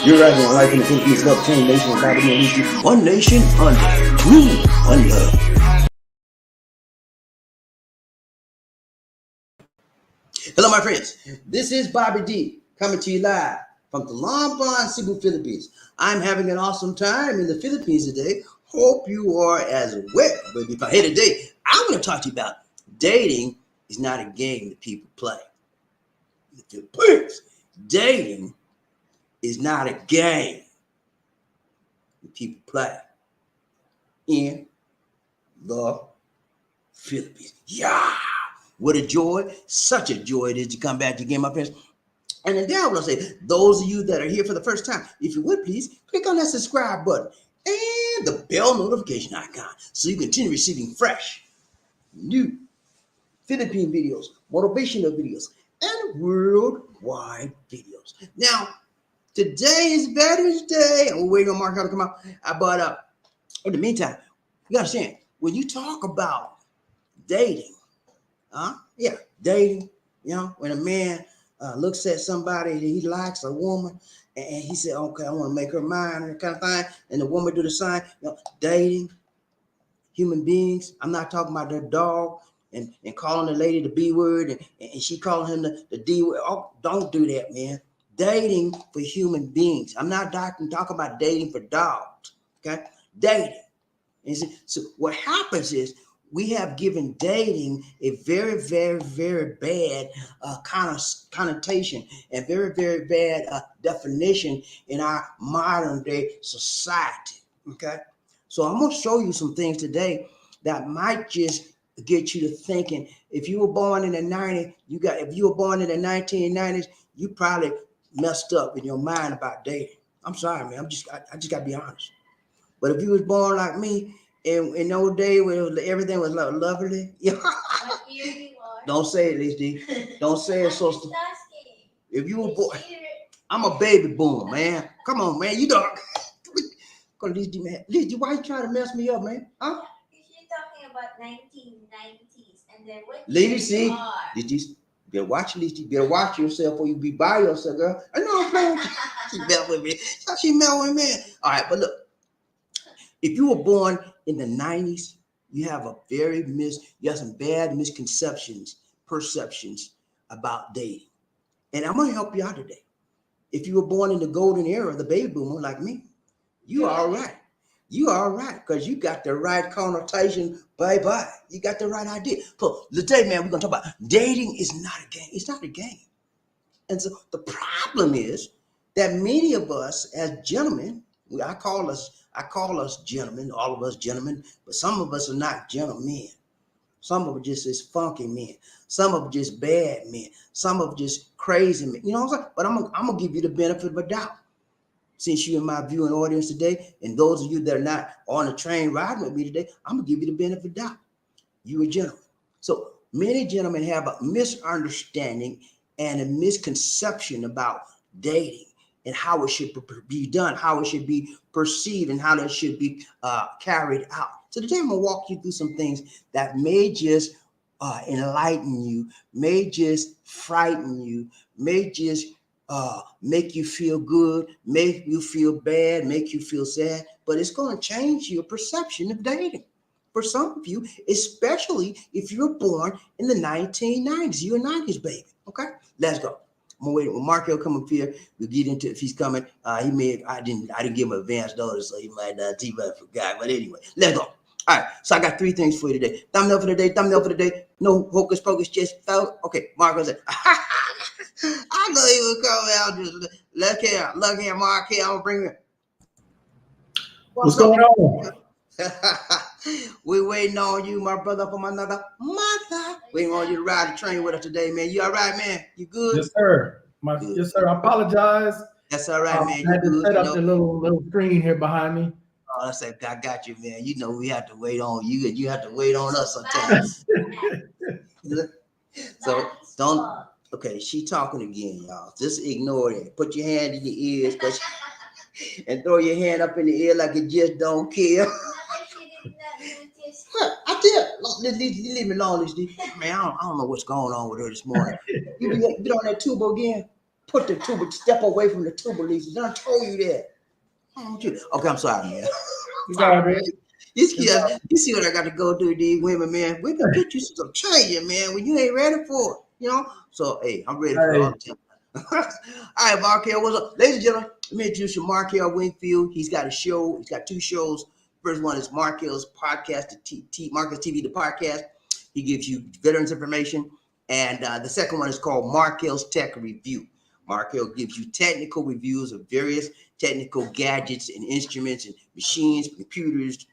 You're right now, life in the Philippines, love chain nation, BobbieD. One nation under rule, one love. Hello, my friends. This is BobbieD coming to you live from the Lombard, Cebu, Philippines. I'm having an awesome time in the Philippines today. Hope you are as well. But if I hit today, I want to talk to you about dating is not a game that people play. Dating is not a game that people play in the Philippines. Yeah, what a joy, such a joy it is to come back again, my friends. And then I want to say, those of you that are here for the first time, if you would please click on that subscribe button and the bell notification icon so you continue receiving fresh, new Philippine videos, motivational videos, and worldwide videos. Now, today is Veterans Day. I'm waiting on Mark to come out. But in the meantime, you understand, when you talk about dating, dating, when a man looks at somebody that he likes, a woman, and he said, okay, I want to make her mine, and kind of thing, and the woman do the same, dating, human beings. I'm not talking about their dog and calling the lady the B word and she calling him the D word. Oh, don't do that, man. Dating for human beings. I'm not talking about dating for dogs, okay? Dating. And so what happens is we have given dating a very, very, very bad connotation and very, very bad definition in our modern day society, okay? So I'm going to show you some things today that might just get you to thinking. If you were born in the 90s, if you were born in the 1990s, you probably messed up in your mind about dating. I'm sorry, man. I just got to be honest. But if you was born like me in those days where everything was lovely, don't say it, HD. Don't say it, sister. If you were born, I'm a baby boomer, man. Come on, man. You don't. Lizzie, man. Lizzie, why you trying to mess me up, man? Huh? You're talking about 1990s, and then what Lizzie, see, did you better watch, Lizzie? Better watch yourself or you be by yourself, girl. I know I'm playing with you. She met with me. She met with me. All right, but look, if you were born in the 90s, you have some bad perceptions about dating. And I'm gonna help you out today. If you were born in the golden era, the baby boomer like me, you all right. You all right, because you got the right connotation. Bye-bye. You got the right idea. So today, man, we're going to talk about dating is not a game. It's not a game. And so the problem is that many of us as gentlemen, I call us gentlemen, all of us gentlemen, but some of us are not gentlemen. Some of them just is funky men. Some of them just bad men. Some of them just crazy men. You know what I'm saying? But I'm going to give you the benefit of a doubt. Since you're in my viewing audience today, and those of you that are not on the train riding with me today, I'm going to give you the benefit of the doubt. You're a gentleman. So many gentlemen have a misunderstanding and a misconception about dating and how it should be done, how it should be perceived, and how it should be carried out. So today I'm going to walk you through some things that may just enlighten you, may just frighten you, may just make you feel good, make you feel bad, make you feel sad, but it's going to change your perception of dating. For some of you, especially if you're born in the 1990s, you're a 90s baby. Okay, let's go. I'm gonna wait. When Markel come up here, we'll get into if he's coming. I didn't give him advance notice, so he might forgot. But anyway, let's go. All right, so I got three things for you today. Thumbnail for the day. No hocus pocus, just felt. Okay, Markel said, I know he would come out. Just look here, Mark. Here, I'm gonna bring it. What's going on? We waiting on you, my brother, from another mother. Waiting on you to ride the train with us today, man. You all right, man? You good? Yes, sir. Yes, sir. I apologize. That's all right, man. I had to set up the little screen here behind me. Oh, I said, I got you, man. You know we have to wait on you, and you have to wait on us sometimes. So don't. Okay, she talking again, y'all. Just ignore it. Put your hand in your ears, and throw your hand up in the air like it just don't care. I did. Leave me alone, man. I don't know what's going on with her this morning. You get on that tuba again. put the tuber, step away from the tuber leases. I told you that. Okay, I'm sorry, man. Sorry, You see what I got to go through with these women, man. We can get you some change, man, when you ain't ready for it, you know? So, hey, I'm ready for it all the time. All right, Markel, what's up? Ladies and gentlemen, let me introduce you to Markel Wingfield. He's got a show. He's got 2 shows. First one is Markel's podcast, Markel's TV, the podcast. He gives you veterans information. And the second one is called Markel's Tech Review. Markel gives you technical reviews of various technical gadgets and instruments and machines, computers,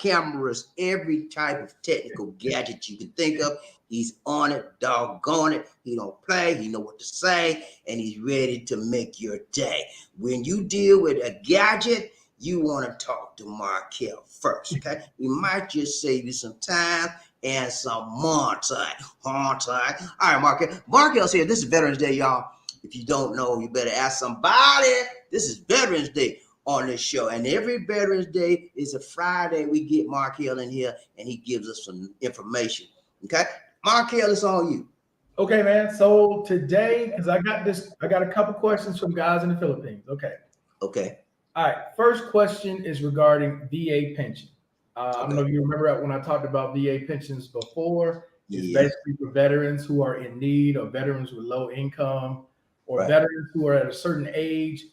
cameras, every type of technical gadget you can think of. He's on it, doggone it. He don't play, he know what to say, and he's ready to make your day. When you deal with a gadget, you want to talk to Markel first, okay? We might just save you some time and some more time. All right, Markel. Markel's here. This is Veterans Day, y'all. If you don't know, you better ask somebody. This is Veterans Day on this show. And every Veterans Day is a Friday. We get Markel in here and he gives us some information. Okay? Markel, it's on you. Okay, man. So today, because I got a couple questions from guys in the Philippines. Okay. Okay. All right. First question is regarding VA pension. I don't know if you remember when I talked about VA pensions before. It's basically for veterans who are in need or veterans with low income or veterans who are at a certain age.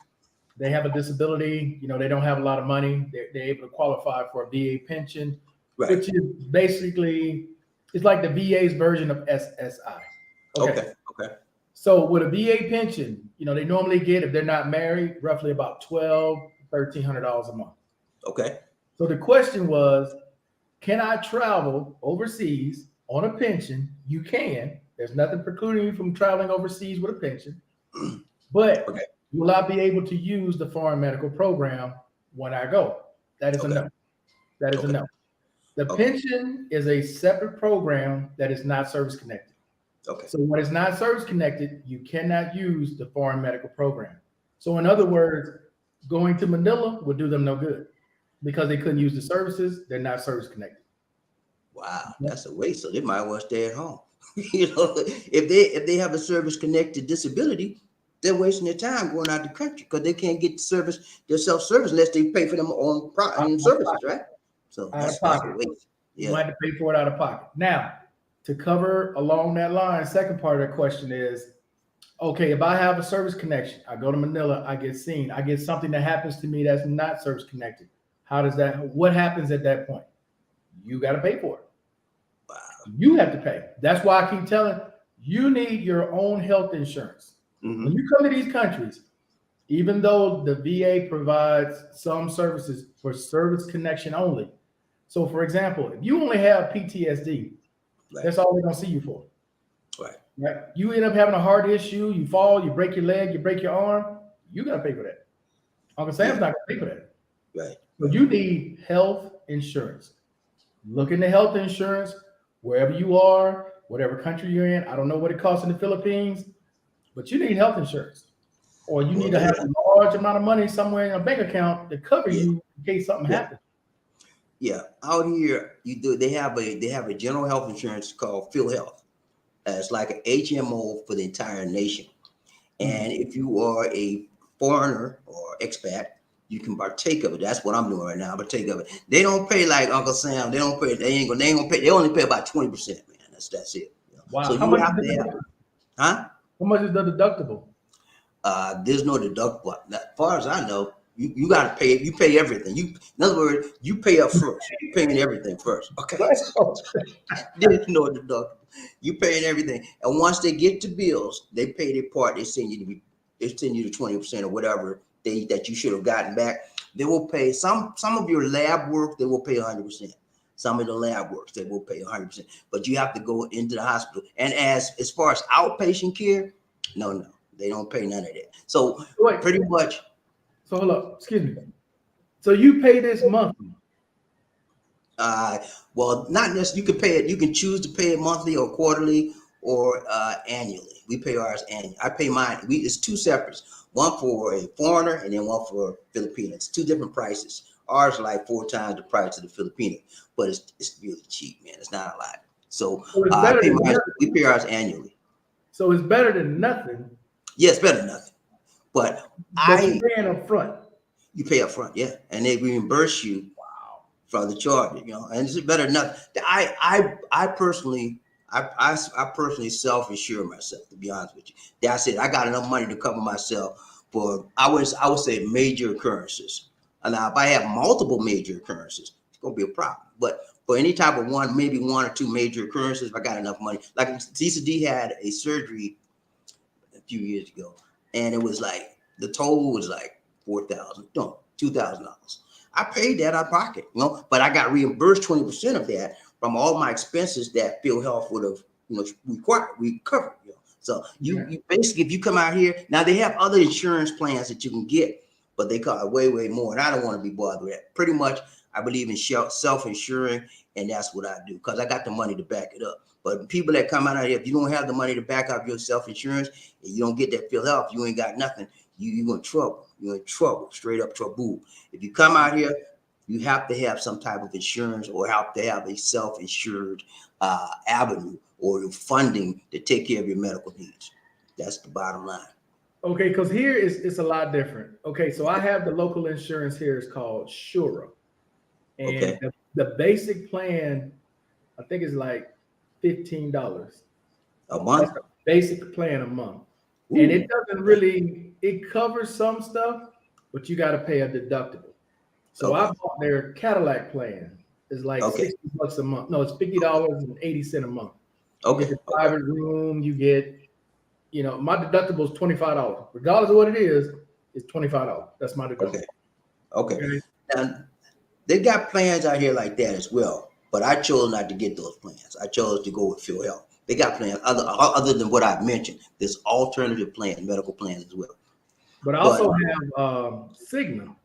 They have a disability, they don't have a lot of money. They're able to qualify for a VA pension, which is basically, it's like the VA's version of SSI. Okay. So with a VA pension, they normally get, if they're not married, roughly about $1,200, $1,300 a month. Okay. So the question was, can I travel overseas on a pension? You can. There's nothing precluding you from traveling overseas with a pension. But will I be able to use the foreign medical program when I go? That is a no. That is a no. The pension is a separate program that is not service connected. Okay. So when it's not service connected, you cannot use the foreign medical program. So in other words, going to Manila would do them no good because they couldn't use the services. They're not service connected. Wow, that's a waste. So they might well stay at home. If they have a service connected disability, they're wasting their time going out the country because they can't get their self-service unless they pay for them own services, right? So that's a waste. You might have to pay for it out of pocket. Now, to cover along that line, second part of the question is, okay, if I have a service connection, I go to Manila, I get seen, I get something that happens to me that's not service connected. What happens at that point? You got to pay for it. Wow. You have to pay. That's why I keep telling you need your own health insurance. Mm-hmm. When you come to these countries, even though the VA provides some services for service connection only. So for example, if you only have PTSD, that's all they're going to see you for. Right. You end up having a heart issue, you fall, you break your leg, you break your arm, you got to pay for that. Uncle Sam's not going to pay for that. Right. So you need health insurance. Look into health insurance wherever you are, whatever country you're in. I don't know what it costs in the Philippines, but you need health insurance. Or you need to have a large amount of money somewhere in a bank account to cover you in case something happens. Yeah, out here they have a general health insurance called PhilHealth. It's like an HMO for the entire nation. And if you are a foreigner or expat, you can partake of it. That's what I'm doing right now. Partake of it. They don't pay like Uncle Sam. They don't pay. They ain't gonna pay. They only pay about 20%, man. That's it. Wow. So you have to have. Huh? How much is the deductible? There's no deductible. As far as I know, you got to pay. You pay everything. In other words, you pay up first. You're paying everything first. Okay. There's no deductible. You paying everything, and once they get to bills, they pay their part. They send you the 20% or whatever that you should have gotten back. They will pay some of your lab work. They will pay 100%. Some of the lab works they will pay 100%. But you have to go into the hospital. And as far as outpatient care, no, they don't pay none of that. So pretty much. So hold up, excuse me. So you pay this monthly? Well, not necessarily. You can pay it. You can choose to pay it monthly or quarterly or annually. We pay ours annually. I pay mine. It's two separates. One for a foreigner and then one for Filipina. It's two different prices. Ours is like 4 times the price of the Filipina, but it's really cheap, man. It's not a lot. So we pay ours annually. So it's better than nothing. Yeah, it's better than nothing. But But you're paying up front. you pay up front, yeah, and they reimburse you from the charge, and it's better than nothing. I personally, I personally self-insure myself, to be honest with you. That's it. I got enough money to cover myself for, I would say, major occurrences. And now if I have multiple major occurrences, it's gonna be a problem. But for any type of one, maybe one or two major occurrences, if I got enough money. Like Deceit D had a surgery a few years ago, and it was like the total was like $2,000. I paid that out of pocket, but I got reimbursed 20% of that from all my expenses that Phil Health would have, recovered. So you basically, if you come out here, now they have other insurance plans that you can get, but they cost way, way more. And I don't want to be bothered with that. Pretty much, I believe in self-insuring, and that's what I do because I got the money to back it up. But people that come out here, if you don't have the money to back up your self-insurance and you don't get that Phil Health, you ain't got nothing. You're in trouble. You're in trouble, straight up trouble. If you come out here, you have to have some type of insurance or have to have a self-insured avenue or funding to take care of your medical needs. That's the bottom line. Okay, because here it's a lot different. Okay, so I have the local insurance here. It's called Shura. And Okay. the basic plan, I think is like $15 A month? That's a basic plan a month. Ooh. And it doesn't really, it covers some stuff, but you got to pay a deductible. So I bought their Cadillac plan. It's like $60 a month. No, it's $50.80 a month. Okay. You get the private room, you get, my deductible is $25. Regardless of what it is, it's $25. That's my deductible. Okay. Now, they got plans out here like that as well, but I chose not to get those plans. I chose to go with Phil Health. They got plans other than what I've mentioned. There's alternative plans, medical plans as well. But I also have Cigna.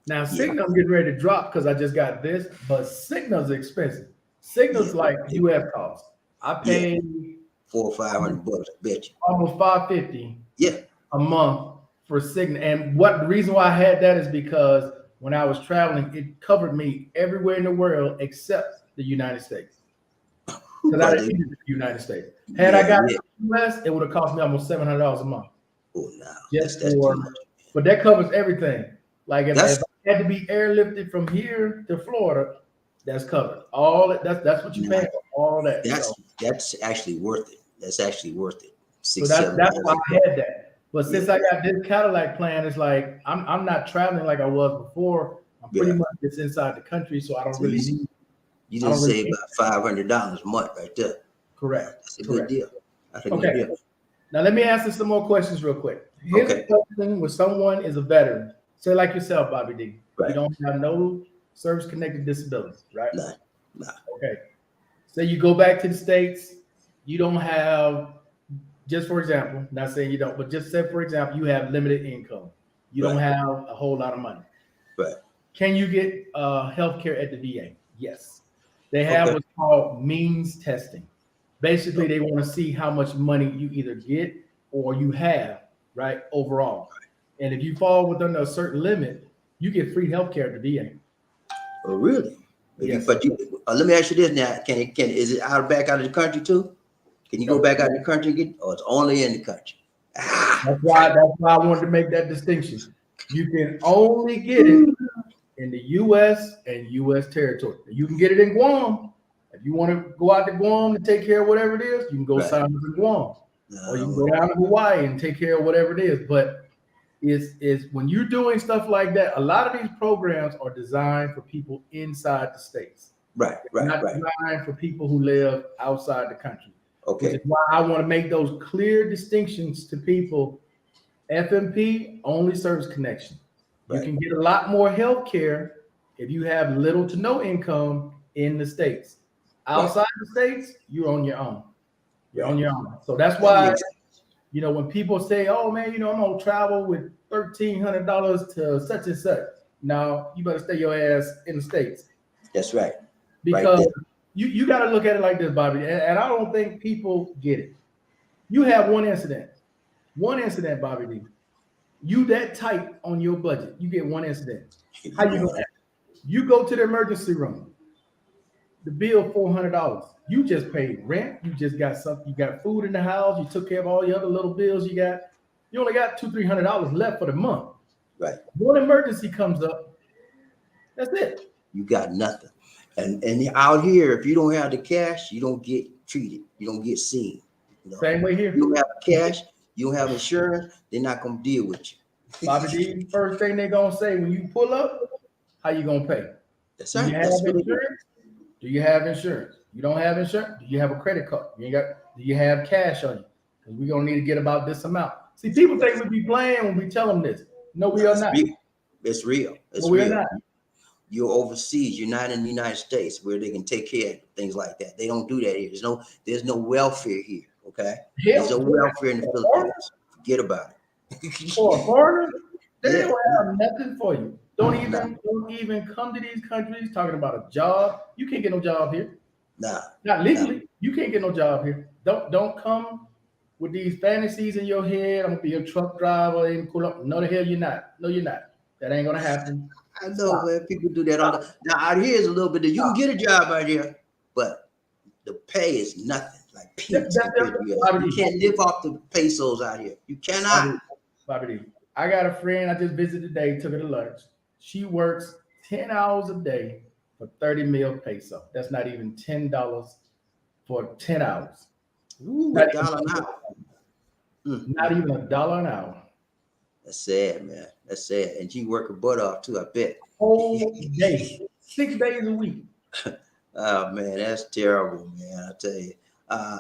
Now, Cigna, I'm getting ready to drop because I just got this, but Cigna's expensive. Cigna's like US cost. I pay $400 or $500, I bet you. Almost $550 Yeah. a month for Cigna. And the reason why I had that is because when I was traveling, it covered me everywhere in the world except the United States. Because I didn't need the United States. Had I got the US, it would have cost me almost $700 a month. Oh, no. Just that's too much. But that covers everything. Like if I had to be airlifted from here to Florida, that's covered. All that's what you pay for. All that. That's actually worth it. That's actually worth it. So that's why I had that. But since I got this Cadillac plan, it's like I'm not traveling like I was before. I'm pretty much just inside the country, so I don't really need. You didn't save about $500 a month right there. Correct. That's a good deal. That's a good deal. Now let me answer some more questions real quick. Here's a question when someone is a veteran, say like yourself, BobbieD. Right. You don't have no service-connected disabilities, right? Nah. Okay. Say you go back to the States, you don't have, just for example, not saying you don't, but just say for example, you have limited income. You don't have a whole lot of money. Right. Can you get health care at the VA? Yes. They have what's called means testing. Basically, they want to see how much money you either get or you have, right, overall. And if you fall within a certain limit, you get free health care at the VA. Oh, really? Yes. But let me ask you this now. Is it back out of the country too? Can you go back out of the country and get, or it's only in the country? That's why I wanted to make that distinction. You can only get it in the U.S. and U.S. territory. You can get it in Guam. If you want to go out to Guam and take care of whatever it is, you can go sign up in Guam. Or you can go down to Hawaii and take care of whatever it is. But is when you're doing stuff like that, a lot of these programs are designed for people inside the states. Not designed for people who live outside the country. Okay. Which is why I want to make those clear distinctions to people. FMP, only service connection. You can get a lot more health care if you have little to no income in the States. Outside the States, you're on your own. You're on your own. So that's why, when people say, oh man, I'm gonna travel with $1,300 to such and such. No, you better stay your ass in the States. That's right. Because you got to look at it like this, Bobby. And I don't think people get it. You have one incident, BobbieD. You that tight on your budget, you get one incident. How you know that? You go to the emergency room. The bill $400. You just paid rent. You just got something. You got food in the house. You took care of all the other little bills you got. You only got $200-300 left for the month. Right. One emergency comes up, that's it. You got nothing. And out here, if you don't have the cash, you don't get treated. You don't get seen. You know? Same way here. You don't have cash, you don't have insurance, they're not gonna deal with you. BobbieD, first thing they're gonna say when you pull up, how you gonna pay? That's Do right. you have insurance? Do you have insurance? You don't have insurance? Do you have a credit card? Do you have cash on you? Because we're gonna need to get about this amount. See, people think we be playing when we tell them this. No, we are not. It's real. It's No, we real. are not. You're overseas. You're not in the United States where they can take care of things like that. They don't do that here. There's no welfare here. Okay. There's no welfare in the Philippines. Forget about it. For a foreigner, they Yeah. don't have nothing for you. Don't even come to these countries talking about a job. You can't get no job here. Nah. Not legally. You can't get no job here. Don't come with these fantasies in your head. I'm gonna be a truck driver and pull up. No, the hell you're not. No, you're not. That ain't gonna happen. I know, man. People do that all the now. Out here is a little bit that you can get a job out here, but the pay is nothing. Like peanuts. You can't live off the pesos out here. You cannot. BobbieD, I got a friend I just visited today, took her to lunch. She works 10 hours a day for 30 mil peso. That's not even $10 for 10 hours. Ooh, $1 an hour. Not even $1 an hour. That's sad, man. That's sad. And she work her butt off too, I bet. Whole day, 6 days a week. Oh man, that's terrible, man. I tell you.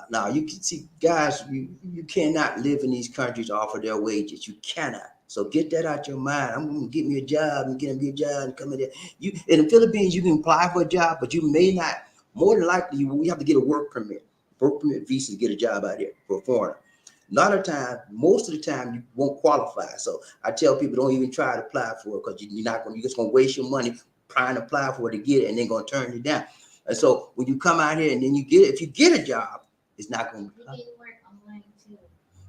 Now you can see, guys, you cannot live in these countries off of their wages. You cannot. So get that out your mind. I'm gonna get me a job and get me a job and come in there. You in the Philippines, you can apply for a job, but you may not. More than likely, you have to get a work permit visa to get a job out here for a foreigner. A lot of time, most of the time, you won't qualify. So I tell people, don't even try to apply for it because you're just gonna waste your money trying to apply for it to get it, and they're gonna turn you down. And so when you come out here and then if you get a job, it's not gonna. You can work online too.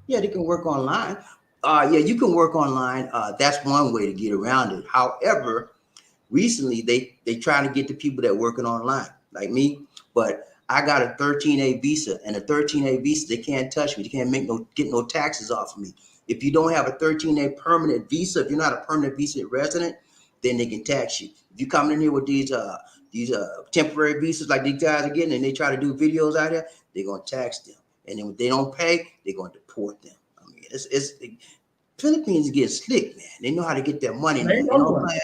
Yeah, they can work online. Yeah, you can work online. That's one way to get around it. However, recently they try to get the people that working online, like me, but I got a 13A visa, and a 13A visa, they can't touch me. They can't get no taxes off of me. If you don't have a 13A permanent visa, if you're not a permanent visa resident, then they can tax you. If you come in here with these temporary visas like these guys are getting, and they try to do videos out here, they're gonna tax them. And then if they don't pay, they're gonna deport them. I mean, it's Philippines get slick, man. They know how to get their money. You know what I'm saying?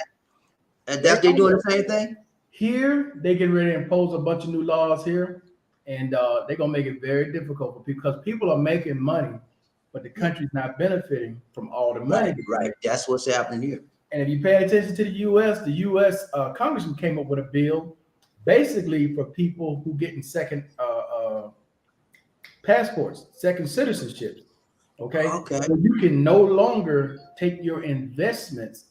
And that's they doing the same thing. Here, they get ready to impose a bunch of new laws here, and they're gonna make it very difficult for people because people are making money, but the country's not benefiting from all the money. Right. That's what's happening here. And if you pay attention to the U.S. Congressman came up with a bill basically for people who getting second passports, second citizenships. Okay. So you can no longer take your investments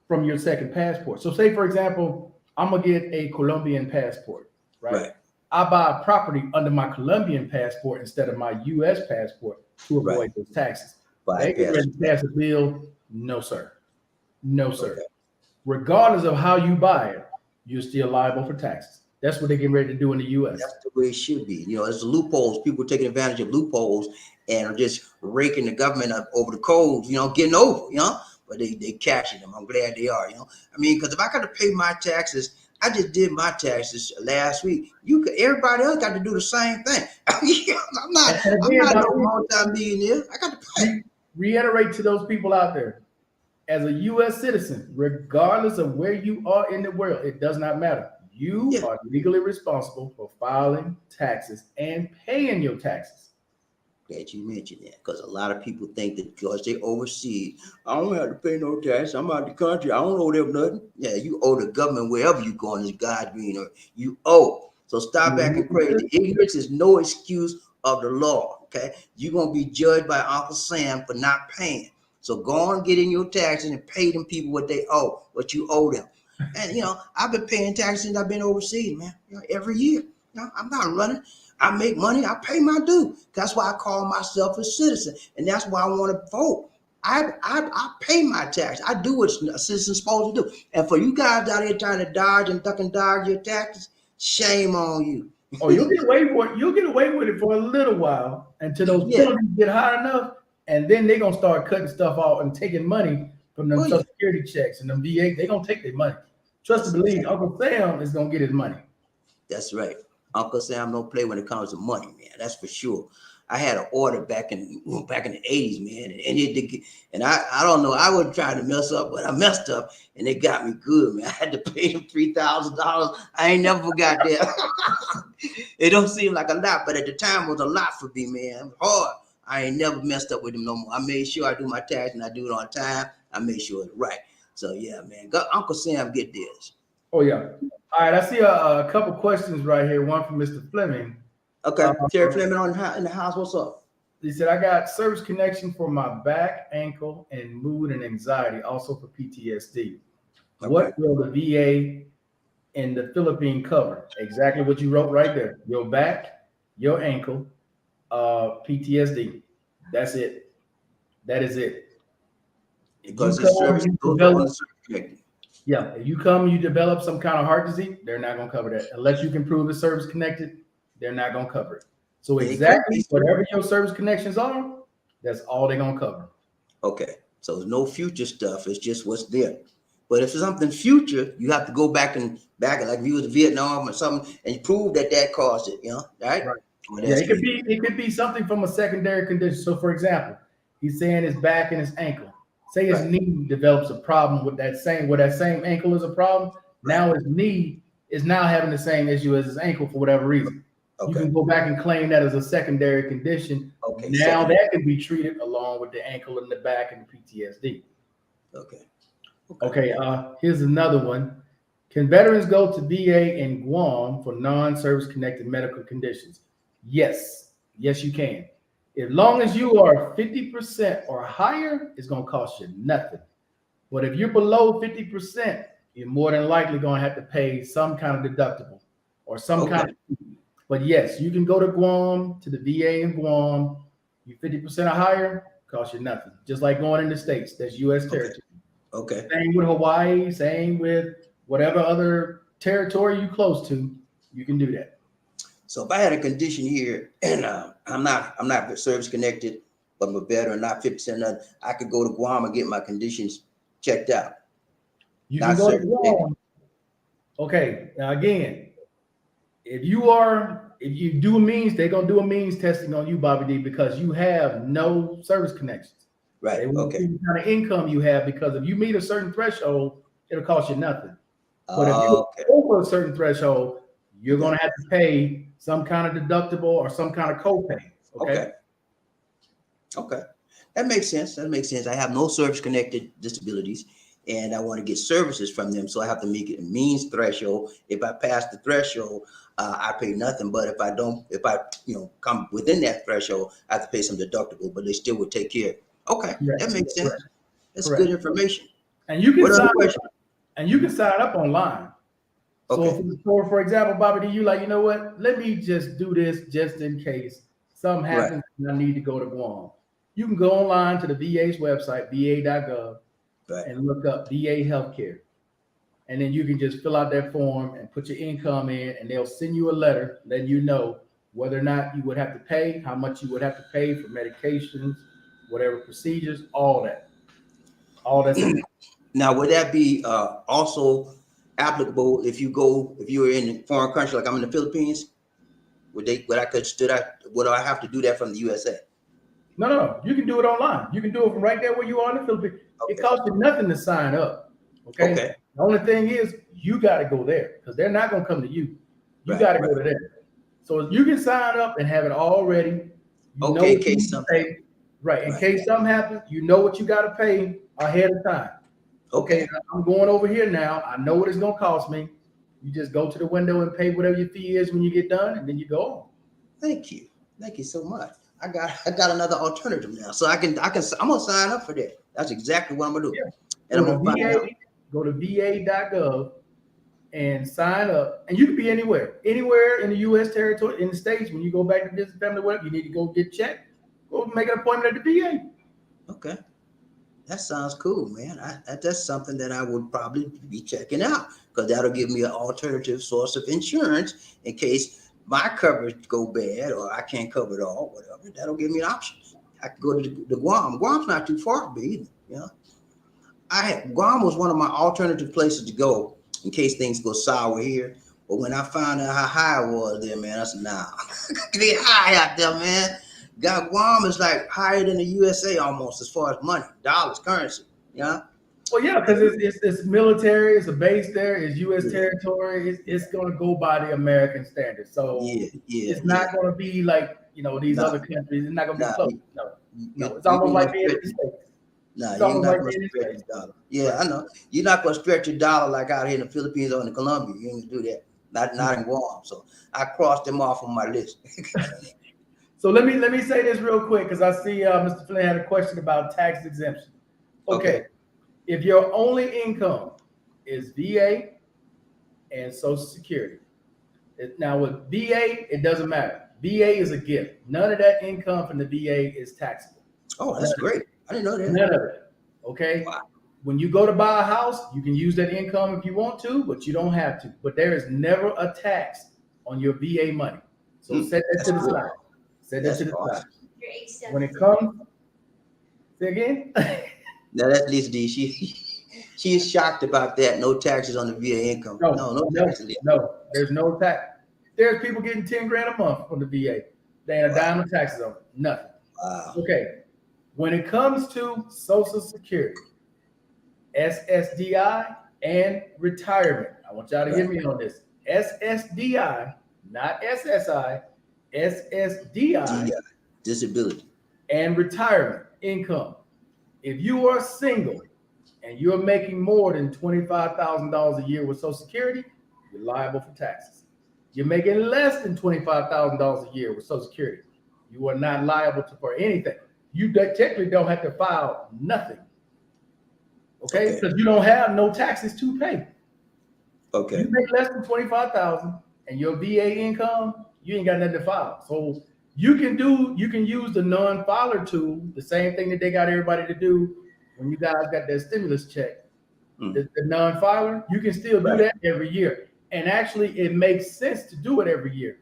from your second passport. So say, for example, I'm going to get a Colombian passport, right? I buy a property under my Colombian passport instead of my U.S. passport to avoid those taxes. They get ready to pass a bill. No, sir. No, sir. Okay. Regardless of how you buy it, you're still liable for taxes. That's what they're getting ready to do in the U.S. That's the way it should be. You know, it's loopholes. People taking advantage of loopholes and are just raking the government up over the coals, you know, getting over, you know, but they catching them. I'm glad they are, you know. I mean, because if I got to pay my taxes, I just did my taxes last week. Everybody else got to do the same thing. I'm not no multi-millionaire. I got to pay. Reiterate to those people out there. As a U.S. citizen, regardless of where you are in the world, it does not matter. You are legally responsible for filing taxes and paying your taxes. Glad you mentioned that, because a lot of people think that because they overseas, I don't have to pay no tax. I'm out of the country. I don't owe them nothing. Yeah, you owe the government wherever you go in this God's green earth. You owe. So stop acting crazy. Ignorance is no excuse of the law. Okay, you're gonna be judged by Uncle Sam for not paying. So go on, get in your taxes and pay them people what they owe, what you owe them. And, you know, I've been paying taxes since I've been overseas, man, you know, every year. You know, I'm not running. I make money. I pay my due. That's why I call myself a citizen. And that's why I want to vote. I pay my tax. I do what a citizen's supposed to do. And for you guys out here trying to dodge and duck and dodge your taxes, shame on you. Oh, you'll get away with it. You'll get away with it for a little while until those penalties get high enough. and then they're gonna start cutting stuff off and taking money from them Oh, yeah. Social Security checks and them VA. They're gonna take their money. Trust and believe, Uncle Sam is gonna get his money. That's right. Uncle Sam don't play when it comes to money, man. That's for sure. I had an order back in the 80s, man, and I don't know. I was trying to mess up, but I messed up, and they got me good, man. I had to pay them $3,000. I ain't never forgot that. It don't seem like a lot, but at the time it was a lot for me, man. It was hard. I ain't never messed up with them no more. I made sure I do my tax and I do it on time. I made sure it's right. So yeah, man. Uncle Sam get this. Oh yeah. All right. I see a couple questions right here. One from Mr. Fleming. Okay, Terry Fleming in the house. What's up? He said, I got service connection for my back, ankle, and mood and anxiety, also for PTSD. Okay. What will the VA in the Philippine cover? Exactly what you wrote right there. Your back, your ankle, PTSD. That's it. That is it. Because it's service connected. Yeah, if you come, you develop some kind of heart disease, they're not going to cover that. Unless you can prove it's service connected, they're not going to cover it. So exactly whatever your service connections are, that's all they're going to cover. Okay, so there's no future stuff. It's just what's there. But if it's something future, you have to go back, like if you was in Vietnam or something, and you prove that caused it, right? Well, yeah, it could be something from a secondary condition. So for example, he's saying his back and his ankle. Say his knee develops a problem with that same ankle is a problem. Now his knee is now having the same issue as his ankle for whatever reason. Okay. You can go back and claim that as a secondary condition. Okay. Now that can be treated along with the ankle and the back and the PTSD. Okay. Here's another one. Can veterans go to VA in Guam for non-service connected medical conditions? Yes. Yes, you can. As long as you are 50% or higher, it's going to cost you nothing. But if you're below 50%, you're more than likely going to have to pay some kind of deductible or some kind of. But yes, you can go to Guam, to the VA in Guam. You 50% or higher, cost you nothing. Just like going in the States, that's U.S. territory. Okay. Same with Hawaii, same with whatever other territory you close to, you can do that. So if I had a condition here and I'm not service connected, but I'm a veteran, not 50% nothing, I could go to Guam and get my conditions checked out. You can go to Guam. Okay. Now again, if you do a means, they're gonna do a means testing on you, BobbieD, because you have no service connections. Right. They will see what kind of income you have, because if you meet a certain threshold, it'll cost you nothing. But if you over a certain threshold, you're going to have to pay some kind of deductible or some kind of copay. Okay. That makes sense. I have no service-connected disabilities, and I want to get services from them, so I have to make it a means threshold. If I pass the threshold, I pay nothing. But if I come within that threshold, I have to pay some deductible, but they still would take care. Okay, that makes sense. That's good information. And you can sign up online. So for example, BobbieD, you like, you know what? Let me just do this just in case something happens and I need to go to Guam. You can go online to the VA's website, va.gov, and look up VA healthcare. And then you can just fill out that form and put your income in, and they'll send you a letter letting you know whether or not you would have to pay, how much you would have to pay for medications, whatever procedures, all that. All that's Now, would that be also applicable if you're in a foreign country, like I'm in the Philippines? Would I have to do that from the USA? No. You can do it online. You can do it from right there where you are in the Philippines. It costs you nothing to sign up. Okay. The only thing is you got to go there, because they're not going to come to you. You got to go to them. So you can sign up and have it all ready. In case something. In case something happens, you know what you got to pay ahead of time. Okay, I'm going over here now. I know what it's going to cost me. You just go to the window and pay whatever your fee is when you get done, and then you go on. Thank you so much. I got another alternative now, so I'm gonna sign up for that. That's exactly what I'm gonna do. Yeah. And go to va.gov and sign up, and you can be anywhere in the U.S. territory, in the States. When you go back to visit family, whatever, you need to go get checked. Go make an appointment at the VA. Okay. That sounds cool, man. That's something that I would probably be checking out, because that'll give me an alternative source of insurance in case my coverage go bad or I can't cover it all, whatever. That'll give me an option. I could go to the Guam. Guam's not too far from me either. You know, Guam was one of my alternative places to go in case things go sour here. But when I found out how high it was there, man, I said, nah, it's high out there, man. God, Guam is like higher than the USA almost as far as money, dollars, currency. You know? Well, yeah, because it's military, it's a base there, it's U.S. Yeah. territory. It's going to go by the American standards. So it's not going to be like these other countries. It's not going to be close. No, it's almost like being in the States. No, you're not going to stretch your dollar. Yeah, I know. You're not going to stretch your dollar like out here in the Philippines or in Colombia. You ain't going to do that. Not in Guam. So I crossed them off on my list. So let me say this real quick because I see Mr. Flynn had a question about tax exemption. Okay. If your only income is VA and Social Security, now with VA, it doesn't matter. VA is a gift. None of that income from the VA is taxable. Oh, that's great. I didn't know that. None of it. Okay. Wow. When you go to buy a house, you can use that income if you want to, but you don't have to. But there is never a tax on your VA money. So set that to the side. Set that to the side. When it comes, say again. Now that's Lisa D. She's shocked about that. No taxes on the VA income. No taxes. No, there's no tax. There's people getting $10,000 a month from the VA. They ain't a dime of taxes on it. Nothing. Wow. Okay. When it comes to Social Security, SSDI, and retirement, I want y'all to hear me on this. SSDI, not SSI, SSDI, disability, and retirement income. If you are single and you're making more than $25,000 a year with Social Security, you're liable for taxes. You're making less than $25,000 a year with Social Security, you are not liable for anything. You technically don't have to file nothing. Okay? Because you don't have no taxes to pay. Okay. You make less than $25,000 and your VA income, you ain't got nothing to file. So you can use the non-filer tool, the same thing that they got everybody to do when you guys got that stimulus check. The non-filer, you can still do that every year. And actually, it makes sense to do it every year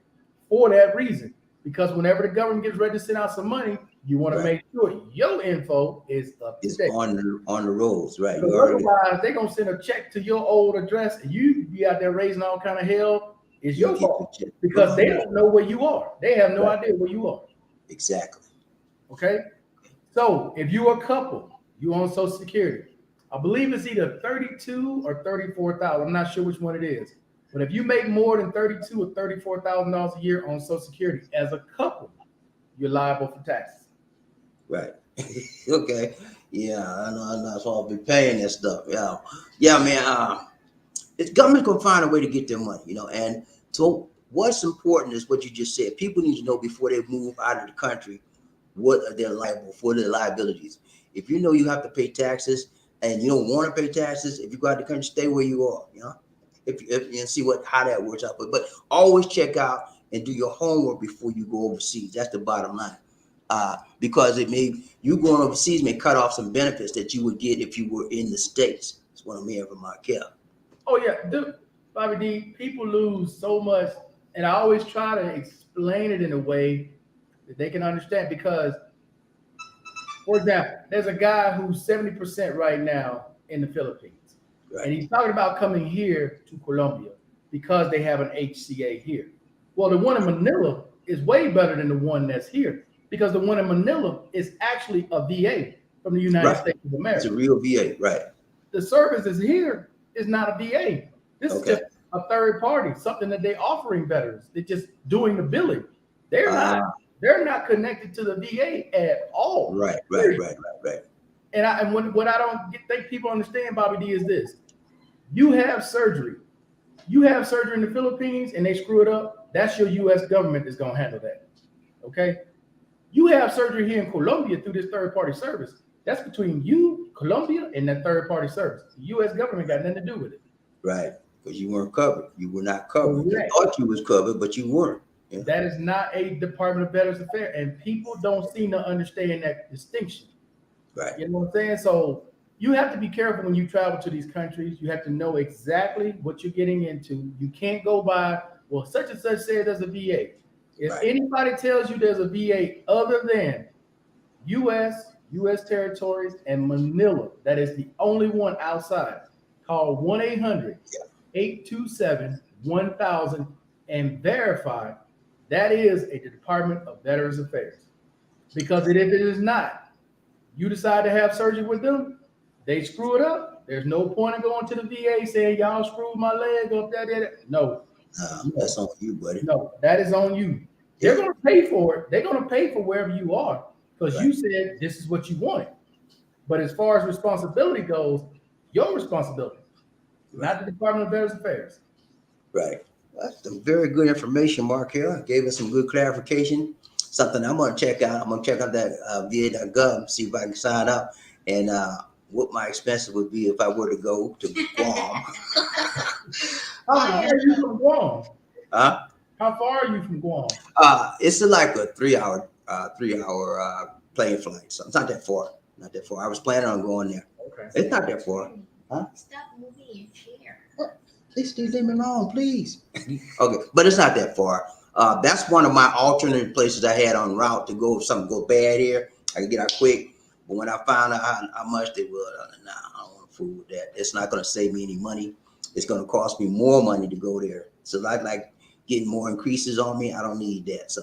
for that reason. Because whenever the government gets ready to send out some money, you want to make sure your info is up to date. on the rolls, right? Otherwise, they're gonna send a check to your old address, and you be out there raising all kind of hell. It's your fault because they don't know where you are. They have no idea where you are. Exactly. Okay. So if you're a couple, you on Social Security. I believe it's either 32 or 34,000. I'm not sure which one it is. But if you make more than $32,000 or $34,000 a year on Social Security as a couple, you're liable for taxes. Right. Okay. Yeah, I know. So I'll be paying that stuff. Yeah, man. It's government's gonna find a way to get their money, And so what's important is what you just said. People need to know before they move out of the country what are they liable for, their liabilities. If you know you have to pay taxes and you don't want to pay taxes, if you go out of the country, stay where you are. If and see how that works out. But always check out and do your homework before you go overseas. That's the bottom line. Because you going overseas may cut off some benefits that you would get if you were in the States. That's what I'm hearing from Markel. Oh yeah, dude, BobbieD, people lose so much, and I always try to explain it in a way that they can understand. Because, for example, there's a guy who's 70% right now in the Philippines, and he's talking about coming here to Colombia because they have an HCA here. Well, the one in Manila is way better than the one that's here because the one in Manila is actually a VA from the United States of America. It's a real VA, right? The services here is not a VA. This is just a third party, something that they're offering veterans. They're just doing the billing. They're not connected to the VA at all. Right. And what I don't think people understand, BobbieD, is this: you have surgery. You have surgery in the Philippines and they screw it up. That's your U.S. government that's gonna handle that. Okay. You have surgery here in Colombia through this third party service. That's between you, Colombia, and that third party service. The U.S. government got nothing to do with it. Right, because you weren't covered. You were not covered. You thought you was covered, but you weren't. Yeah. That is not a Department of Veterans Affairs, and people don't seem to understand that distinction. Right. You know what I'm saying? So you have to be careful when you travel to these countries. You have to know exactly what you're getting into. You can't go by, well, such and such said there's a VA. If anybody tells you there's a VA other than U.S. territories, and Manila. That is the only one outside. Call 1-800-827-1000 and verify that is a Department of Veterans Affairs. Because if it is not, you decide to have surgery with them, they screw it up. There's no point in going to the VA saying y'all screwed my leg up. No, That's on you, buddy. no, that is on you. They're going to pay for it. They're going to pay for wherever you are because you said this is what you wanted. But as far as responsibility goes, your responsibility, not the Department of Veterans Affairs. Right. That's some very good information, Mark here. Gave us some good clarification. Something I'm going to check out. I'm going to check out that VA.gov, see if I can sign up, and what my expenses would be if I were to go to Guam. How far are you from Guam? Huh? How far are you from Guam? It's like a 3-hour plane flight. So it's not that far. Not that far. I was planning on going there. Okay. It's not that far. Huh? Stop moving your chair. Please leave me alone, please. Okay, but it's not that far. That's one of my alternate places I had on route to go if something go bad here. I can get out quick. But when I found out how much they would, nah, I don't want to fool with that. It's not going to save me any money. It's going to cost me more money to go there. So I like getting more increases on me. I don't need that. So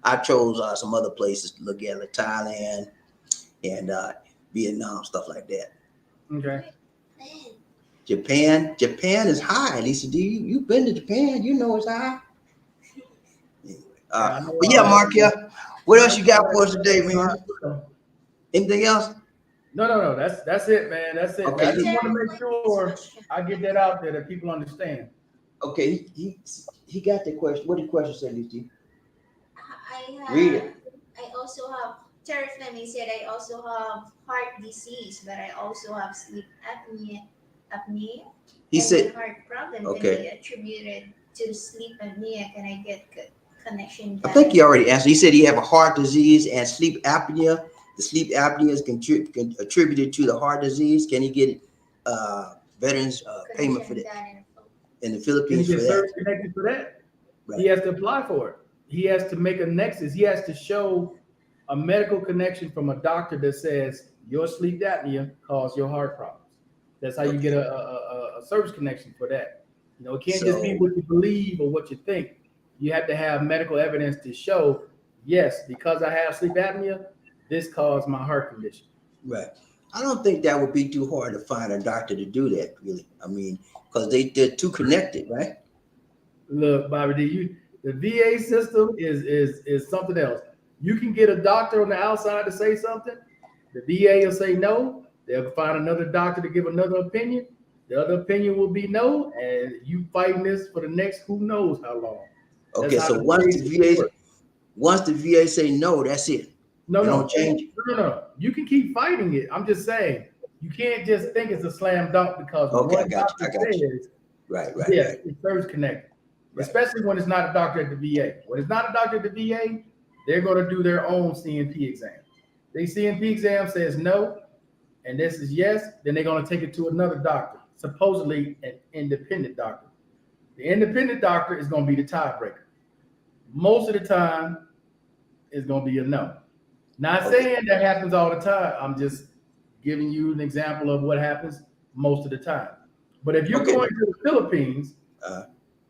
I chose some other places to look at, like Thailand and Vietnam, stuff like that. Okay. Japan is high. Lisa D, you've been to Japan. You know it's high. Anyway, but yeah, Mark, what else you got for us today, man? Anything else? No. That's it, man. That's it. Okay. I just want to make sure I get that out there that people understand. Okay, he got the question. What did the question say, Lisa? Read it. I also have Terry Fleming said I also have heart disease, but I also have sleep apnea. He said heart problem okay. Can be attributed to sleep apnea. Can I get connection? I think he already answered. He said he have a heart disease and sleep apnea. The sleep apnea is attributed to the heart disease. Can he get veterans payment for that in the Philippines? Can he get service connected for that? Right. He has to apply for it. He has to make a nexus. He has to show a medical connection from a doctor that says your sleep apnea caused your heart problems. That's how you get a service connection for that. You know, it can't just be what you believe or what you think. You have to have medical evidence to show, yes, because I have sleep apnea, this caused my heart condition. Right. I don't think that would be too hard to find a doctor to do that, really. I mean, because they're too connected, right? Look, BobbieD, the VA system is something else. You can get a doctor on the outside to say something. The VA will say no. They'll find another doctor to give another opinion. The other opinion will be no, and you fighting this for the next who knows how long. Okay, so once the VA say no, that's it. No, don't change it. No. You can keep fighting it. I'm just saying you can't just think it's a slam dunk because I got you. Right. Yeah, it's service connected. Right. Especially when it's not a doctor at the VA. When it's not a doctor at the VA, they're going to do their own CNP exam. The CNP exam says no, and this is yes, then they're going to take it to another doctor, supposedly an independent doctor. The independent doctor is going to be the tiebreaker. Most of the time, it's going to be a no. Not saying that happens all the time. I'm just giving you an example of what happens most of the time. But if you're going to the Philippines,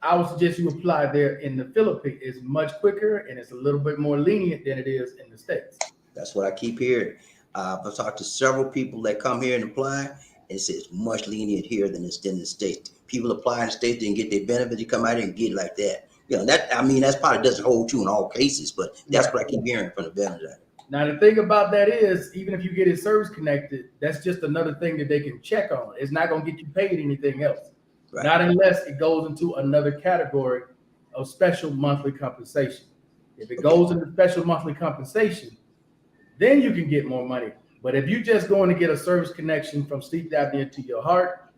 I would suggest you apply there in the Philippines. It's much quicker and it's a little bit more lenient than it is in the States. That's what I keep hearing. I've talked to several people that come here and apply, and it says much lenient here than it's in the States. People apply in the States, didn't get their benefits, they come out and get it like that. You know, that probably doesn't hold true in all cases, but that's what I keep hearing from the veterans. Now, the thing about that is, even if you get it service connected, that's just another thing that they can check on. It's not going to get you paid anything else. Right. Not unless it goes into another category of special monthly compensation. If it goes into special monthly compensation, then you can get more money. But if you're just going to get a service connection from sleep apnea to your heart,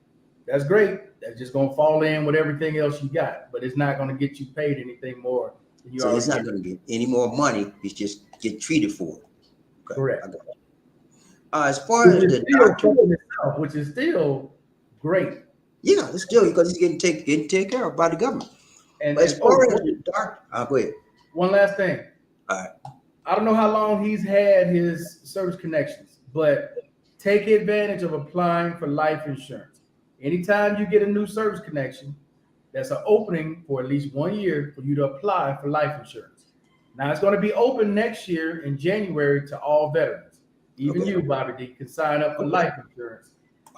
that's great. That's just going to fall in with everything else you got. But it's not going to get you paid anything more. So it's not going to get any more money. It's just get treated for it. Okay. Correct. As far as the doctor, which is still great. Yeah, it's still because he's getting taken care of by the government. And as far as the doctor, go ahead. One last thing. All right. I don't know how long he's had his service connections, but take advantage of applying for life insurance. Anytime you get a new service connection, that's an opening for at least 1 year for you to apply for life insurance. Now it's going to be open next year in January to all veterans. Even Okay. you, BobbieD, can sign up for Okay. life insurance.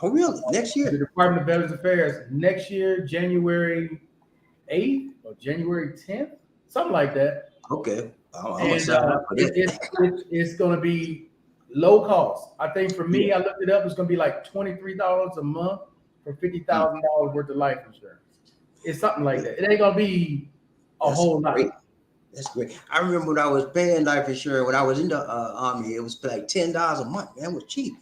Oh, really? Next The year? Department of Veterans Affairs next year, January 8th or January 10th, something like that. Okay. I'm gonna And sign up for that. it's going to be low cost. I think for me, Yeah. I looked it up. It's going to be like $23 a month for $50,000 worth of life insurance. It's something like that. It ain't going to be a That's whole great. lot. That's great. I remember when I was paying life insurance when I was in the army. It was like $10 a month. Man, it was cheap.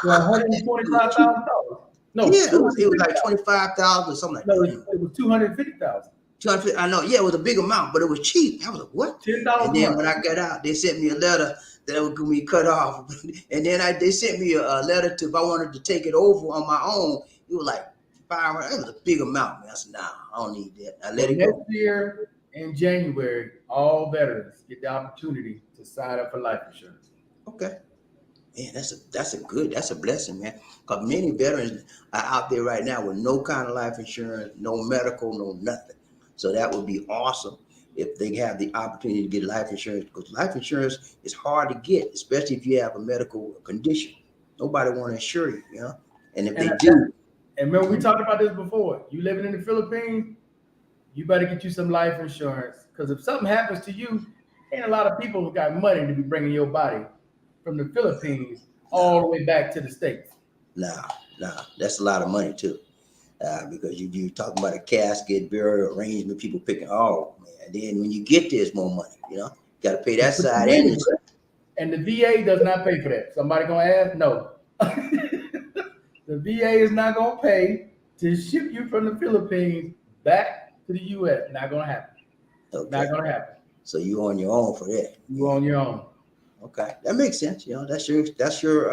Well, $125,000. No, Yeah, it was like 250,000. 25,000 or something like No, that. it was 250,000. 250, I know. Yeah, it was a big amount, but it was cheap. I was like, what? $10 And a then month. when I got out, they sent me a letter that was going to be cut off. And then they sent me a letter to if I wanted to take it over on my own. It was like 500. It was a big amount, man. I said, nah, I don't need that. I let it Next go. year in January, all veterans get the opportunity to sign up for life insurance. Okay. Man, that's a blessing, man. Because many veterans are out there right now with no kind of life insurance, no medical, no nothing. So that would be awesome if they have the opportunity to get life insurance, because life insurance is hard to get, especially if you have a medical condition. Nobody want to insure you, you know. And if they do, And remember, we talked about this before. You living in the Philippines, you better get you some life insurance, because if something happens to you, ain't a lot of people who got money to be bringing your body from the Philippines all the way back to the States. nah, that's a lot of money too. Because you talking about a casket, burial arrangement, people picking, oh man, then when you get there, it's more money, you know. You got to pay that side and this. And the VA does not pay for that. Somebody gonna ask? No. The VA is not gonna pay to ship you from the Philippines back to the US. Not gonna happen. Okay. Not gonna happen. So you on your own for that. You on your own. Okay, that makes sense. You know, that's your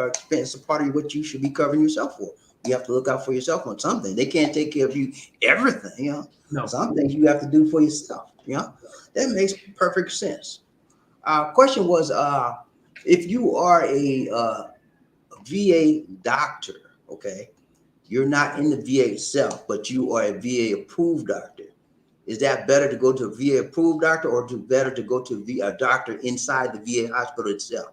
expense, a part of what you should be covering yourself for. You have to look out for yourself on something. They can't take care of you everything. You know, No. some things you have to do for yourself. You know, that makes perfect sense. Question was, if you are a VA doctor, okay, you're not in the VA itself, but you are a VA approved doctor. Is that better to go to a VA approved doctor, or better to go to a doctor inside the VA hospital itself?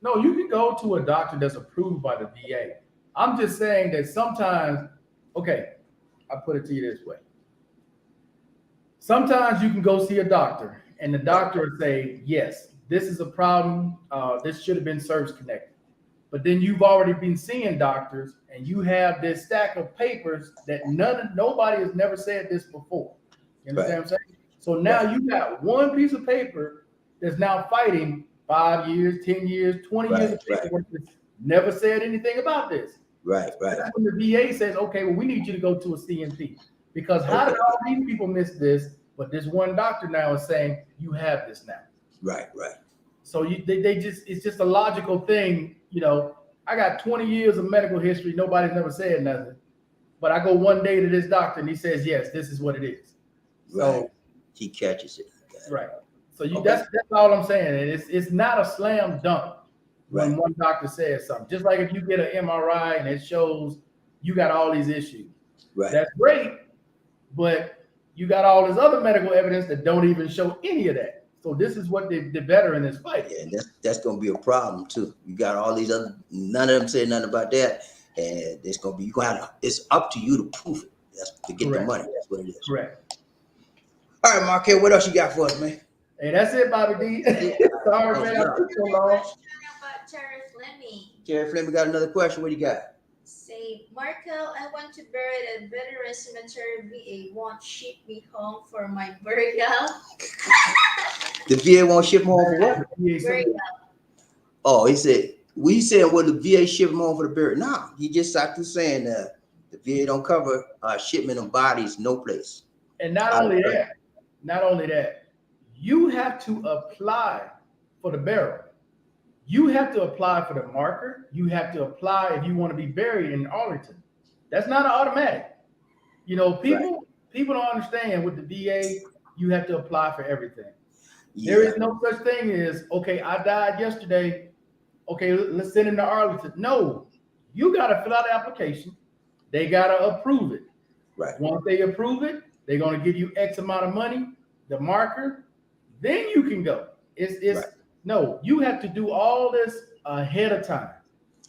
No, you can go to a doctor that's approved by the VA. I'm just saying that sometimes, okay, I put it to you this way. Sometimes you can go see a doctor and the doctor will say, yes, this is a problem. This should have been service connected. But then you've already been seeing doctors and you have this stack of papers that nobody has never said this before. You understand what I'm saying? So now you got one piece of paper that's now fighting 5 years, 10 years, 20 years of paperwork that's never said anything about this. Right. That's when the VA says, okay, well, we need you to go to a CNP. Because how did all these people miss this? But this one doctor now is saying, you have this now. Right. So it's just a logical thing. You know, I got 20 years of medical history. Nobody's never said nothing. But I go one day to this doctor and he says, yes, this is what it is. Right. So, he catches it. Right. So that's all I'm saying. It's not a slam dunk when one doctor says something. Just like if you get an MRI and it shows you got all these issues. Right. That's great, but you got all this other medical evidence that don't even show any of that. So this is what the veteran is fighting. Yeah, that's going to be a problem too. You got all these other, none of them say nothing about that, and it's going to be it's up to you to prove it. That's to get the money. That's what it is. Correct. All right, Marquette, what else you got for us, man? Hey, that's it, BobbieD. Sorry, man, I took so long. About Terry Fleming. Terry Fleming got another question. What do you got? Say, Markel, I want to bury at Veteran Cemetery. VA won't ship me home for my burial. The VA won't ship home for what? Burial. Oh, he said, will the VA ship him home for the burial? No, he just got through saying the VA don't cover shipment of bodies, no place. And not only that, you have to apply for the burial. You have to apply for the marker. You have to apply if you want to be buried in Arlington. That's not an automatic. You know, people don't understand with the VA, you have to apply for everything. There is no such thing as, okay, I died yesterday. Okay, let's send him to Arlington. No, you got to fill out the application. They got to approve it. Right. Once they approve it, they're going to give you X amount of money, the marker, then you can go. It's right. No, you have to do all this ahead of time.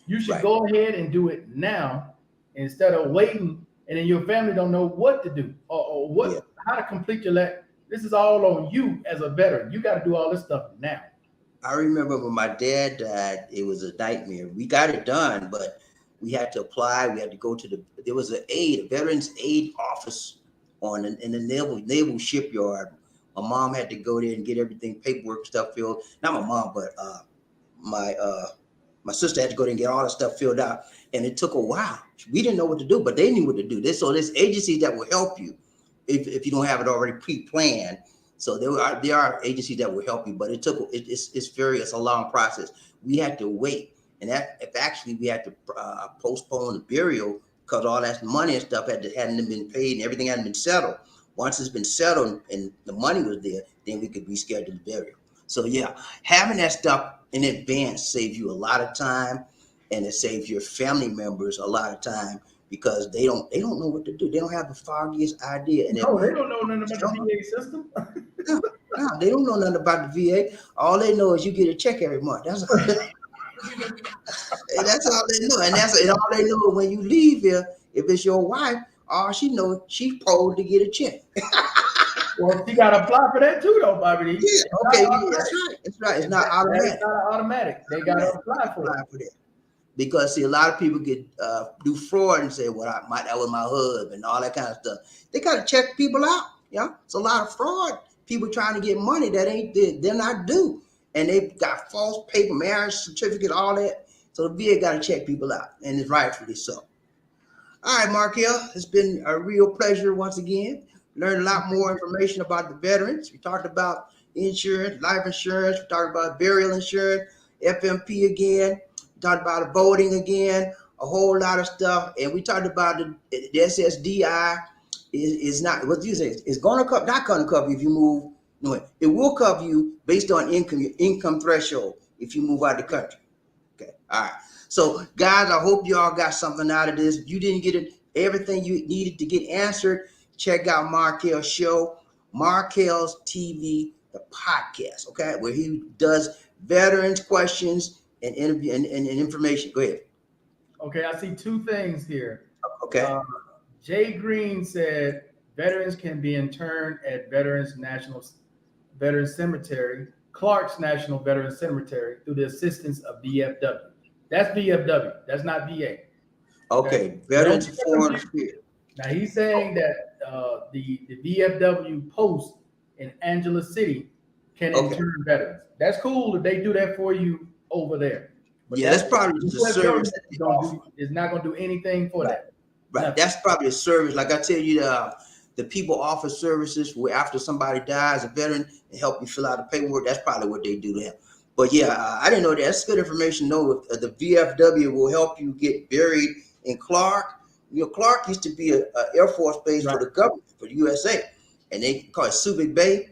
You should go ahead and do it now instead of waiting, and then your family don't know what to do or what how to complete your letter. This is all on you as a veteran. You got to do all this stuff now. I remember when my dad died, it was a nightmare. We got it done, but we had to apply. We had to go to there was a veterans aid office in the naval shipyard. My mom had to go there and get everything, paperwork stuff filled. Not my mom, but my sister had to go there and get all the stuff filled out. And it took a while. We didn't know what to do, but they knew what to do. There's agencies that will help you if you don't have it already pre-planned. So there are agencies that will help you, but it's a long process. We had to wait, and we had to postpone the burial because all that money and stuff hadn't been paid and everything hadn't been settled. Once it's been settled and the money was there, then we could reschedule the burial. So yeah, having that stuff in advance saves you a lot of time, and it saves your family members a lot of time because they don't know what to do. They don't have the foggiest idea. And they don't know nothing about the VA system. No, they don't know nothing about the VA. All they know is you get a check every month. That's all they know. And all they know when you leave here, if it's your wife, all she knows, she's supposed to get a check. Well, she got to apply for that too, though, BobbieD. Yeah, okay, that's right. It's not automatic. It's not automatic. They got to apply for that. Because see, a lot of people get do fraud and say, "Well, that was my husband," and all that kind of stuff. They got to check people out. Yeah, it's a lot of fraud. People trying to get money that they're not due, and they've got false paper, marriage certificate, all that. So the VA got to check people out, and it's rightfully so. All right, Markel, it's been a real pleasure once again. Learned a lot more information about the veterans. We talked about insurance, life insurance. We talked about burial insurance, FMP again. We talked about voting again, a whole lot of stuff. And we talked about the SSDI is not, what you say, it's not going to cover you if you move. No, it will cover you based on income threshold if you move out of the country. Okay, all right. So, guys, I hope you all got something out of this. If you didn't get everything you needed to get answered, check out Markel's show, Markel's TV, the podcast, okay, where he does veterans questions and interview and information. Go ahead. Okay, I see two things here. Okay. Jay Green said veterans can be interned at Veterans Cemetery, Clark's National Veterans Cemetery, through the assistance of VFW. That's VFW. That's not VA. Okay. Veterans Foreign Affairs. Now he's saying that the VFW post in Angela City can intern veterans. That's cool if they do that for you over there. But that's probably the service that is not going to do anything for that. Right. Nothing. That's probably a service. Like I tell you, the people offer services where after somebody dies, a veteran, and help you fill out the paperwork. That's probably what they do to him. But yeah, I didn't know that. That's good information. No, the VFW will help you get buried in Clark. You know, Clark used to be an Air Force base for the government, for the USA, and they call it Subic Bay,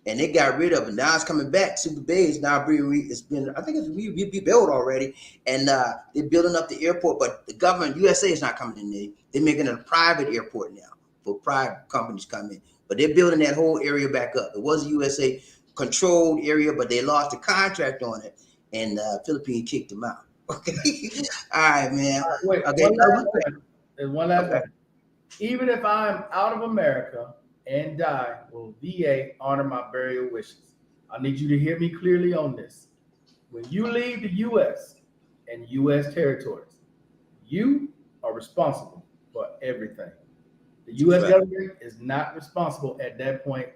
and they got rid of it. Now it's coming back. Subic Bay is now it's been, I think it's rebuilt already, and they're building up the airport. But the government, USA, is not coming in there. They're making it a private airport now for private companies come in. But they're building that whole area back up. It was a USA controlled area, but they lost the contract on it, and Philippine kicked them out. Okay, all right, man. Wait, okay, one last one. Even if I'm out of America and die, will VA honor my burial wishes? I need you to hear me clearly on this. When you leave the U.S. and U.S. territories, you are responsible for everything. The U.S. government is not responsible at that point,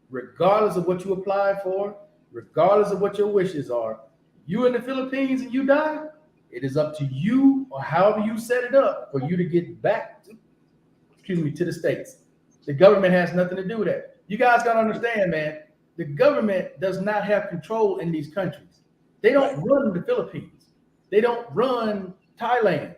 regardless of what you applied for, regardless of what your wishes are. You in the Philippines and you die, it is up to you, or however you set it up, for you to get back to the States. The government has nothing to do with that. You guys got to understand, man, the government does not have control in these countries. They don't run the Philippines. They don't run Thailand.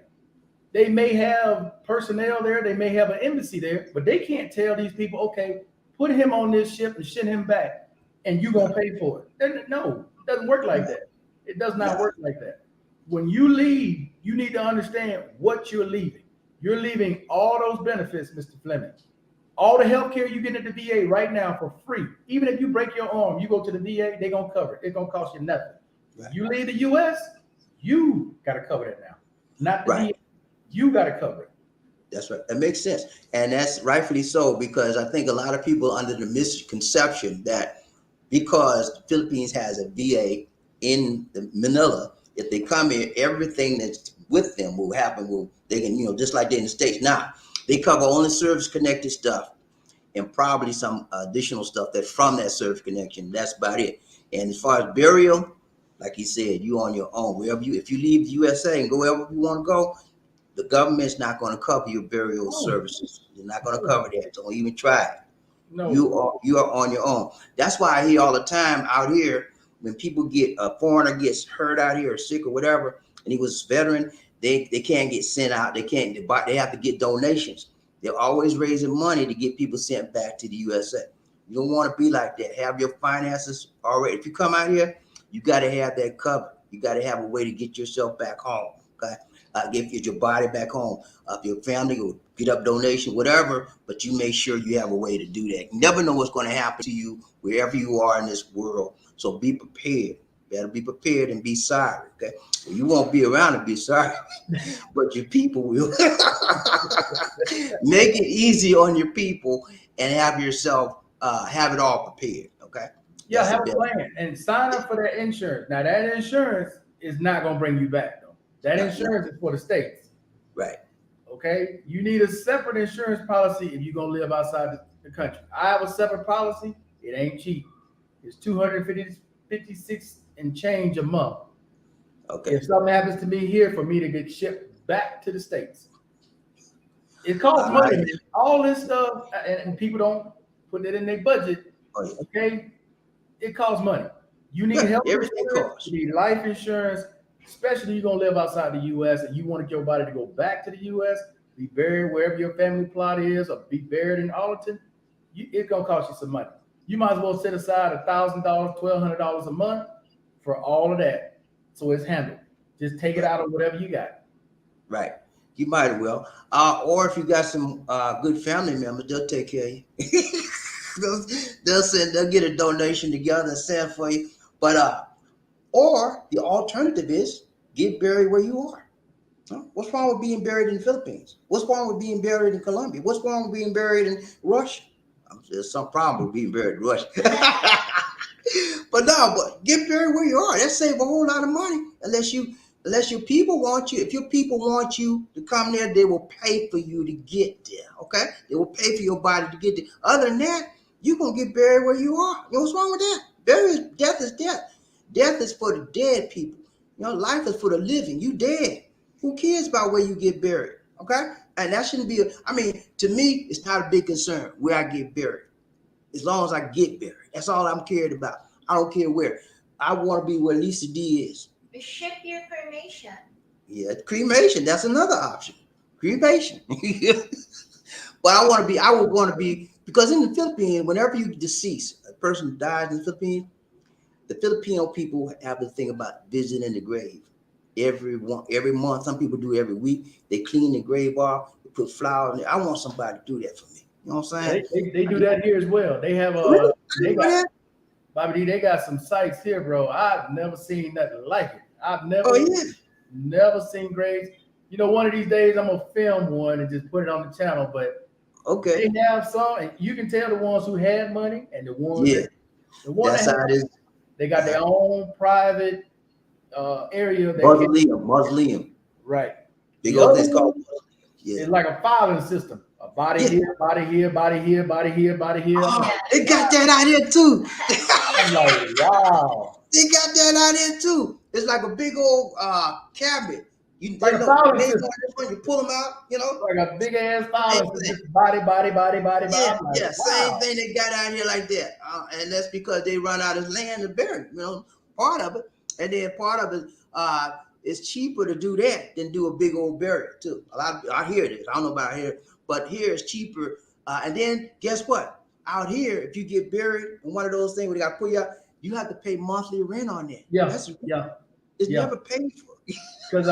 They may have personnel there. They may have an embassy there, but they can't tell these people, okay, put him on this ship and send him back and you gonna pay for it. No, it doesn't work like that. It does not work like that. When you leave, you need to understand what you're leaving. You're leaving all those benefits, Mr. Fleming. All the health care you get at the VA right now for free. Even if you break your arm, you go to the VA, they're gonna cover it. It's gonna cost you nothing. Right. You leave the US, you gotta cover that now. Not the VA. You gotta cover it. That's right. That makes sense. And that's rightfully so, because I think a lot of people under the misconception that because the Philippines has a VA in Manila, if they come here, everything that's with them will happen. They can, just like they're in the States. Now, they cover only service connected stuff and probably some additional stuff that's from that service connection. That's about it. And as far as burial, like he said, you on your own. If you leave the USA and go wherever you want to go, the government's not going to cover your burial services. They're not going to cover that. Don't even try it. No. You are on your own. That's why I hear all the time out here, when people a foreigner gets hurt out here or sick or whatever, and he was a veteran, they can't get sent out. They have to get donations. They're always raising money to get people sent back to the USA. You don't want to be like that. Have your finances already. If you come out here, you got to have that covered. You got to have a way to get yourself back home. Okay. Get your body back home. If your family will get up donation, whatever, but you make sure you have a way to do that. You never know what's going to happen to you wherever you are in this world. So be prepared. You better be prepared and be sorry. Okay. You won't be around to be sorry, but your people will. Make it easy on your people and have yourself have it all prepared. Okay. Yeah, have a plan and sign up for that insurance. Now that insurance is not going to bring you back. That insurance is for the states. Right. Okay. You need a separate insurance policy if you're going to live outside the country. I have a separate policy. It ain't cheap. It's $256 and change a month. Okay. If something happens to me here, for me to get shipped back to the States, it costs money. Right. All this stuff, and people don't put it in their budget. Oh, yeah. Okay. It costs money. You need health insurance. You need life insurance. Especially you're going to live outside the U.S. and you want your body to go back to the U.S., be buried wherever your family plot is, or be buried in Arlington, it's going to cost you some money. You might as well set aside $1,000, $1,200 a month for all of that. So it's handled. Just take it out of whatever you got. Right. You might as well. Or if you got some good family members, they'll take care of you. they'll get a donation together and send for you. But or the alternative is get buried where you are. What's wrong with being buried in the Philippines? What's wrong with being buried in Colombia? What's wrong with being buried in Russia? There's some problem with being buried in Russia. But get buried where you are. That saves a whole lot of money. Unless your people want you. If your people want you to come there, they will pay for you to get there. Okay? They will pay for your body to get there. Other than that, you're going to get buried where you are. You know what's wrong with that? Death is death. Death is for the dead people. Life is for the living. You dead. Who cares about where you get buried? Okay? And that shouldn't be to me, it's not a big concern where I get buried. As long as I get buried. That's all I'm cared about. I don't care where. I want to be where Lisa D is. Ship your cremation. Yeah, cremation. That's another option. Cremation. But I would want to be, because in the Philippines, whenever you deceased, a person dies in the Philippines, the Filipino people have the thing about visiting the grave every month. Some people do it every week. They clean the grave off, they put flowers in it. I want somebody to do that for me. You know what I'm saying? They do that here as well. They have BobbieD, they got some sites here, bro. I've never seen nothing like it. I've never seen graves. One of these days I'm gonna film one and just put it on the channel. But they have some, and you can tell the ones who had money and the ones that's how it is. They got their own private area. Mausoleum. Right. Big old thing called. Yeah. It's like a filing system. A body here, body here, body here, body here, body here. Oh, they got that out here too. I'm like, wow. They got that out here too. It's like a big old cabinet. You like a filing system. You pull them out, Like a big ass filing system. Body. Yeah, like, wow. Same thing they got out here like that. And that's because they run out of land to bury, part of it. And then part of it, it's cheaper to do that than do a big old burial too. I hear this. I don't know about here, but here it's cheaper. And then guess what? Out here, if you get buried in one of those things where they got to pull you out, you have to pay monthly rent on that. Yeah, That's yeah, it's yeah. never paid for. Because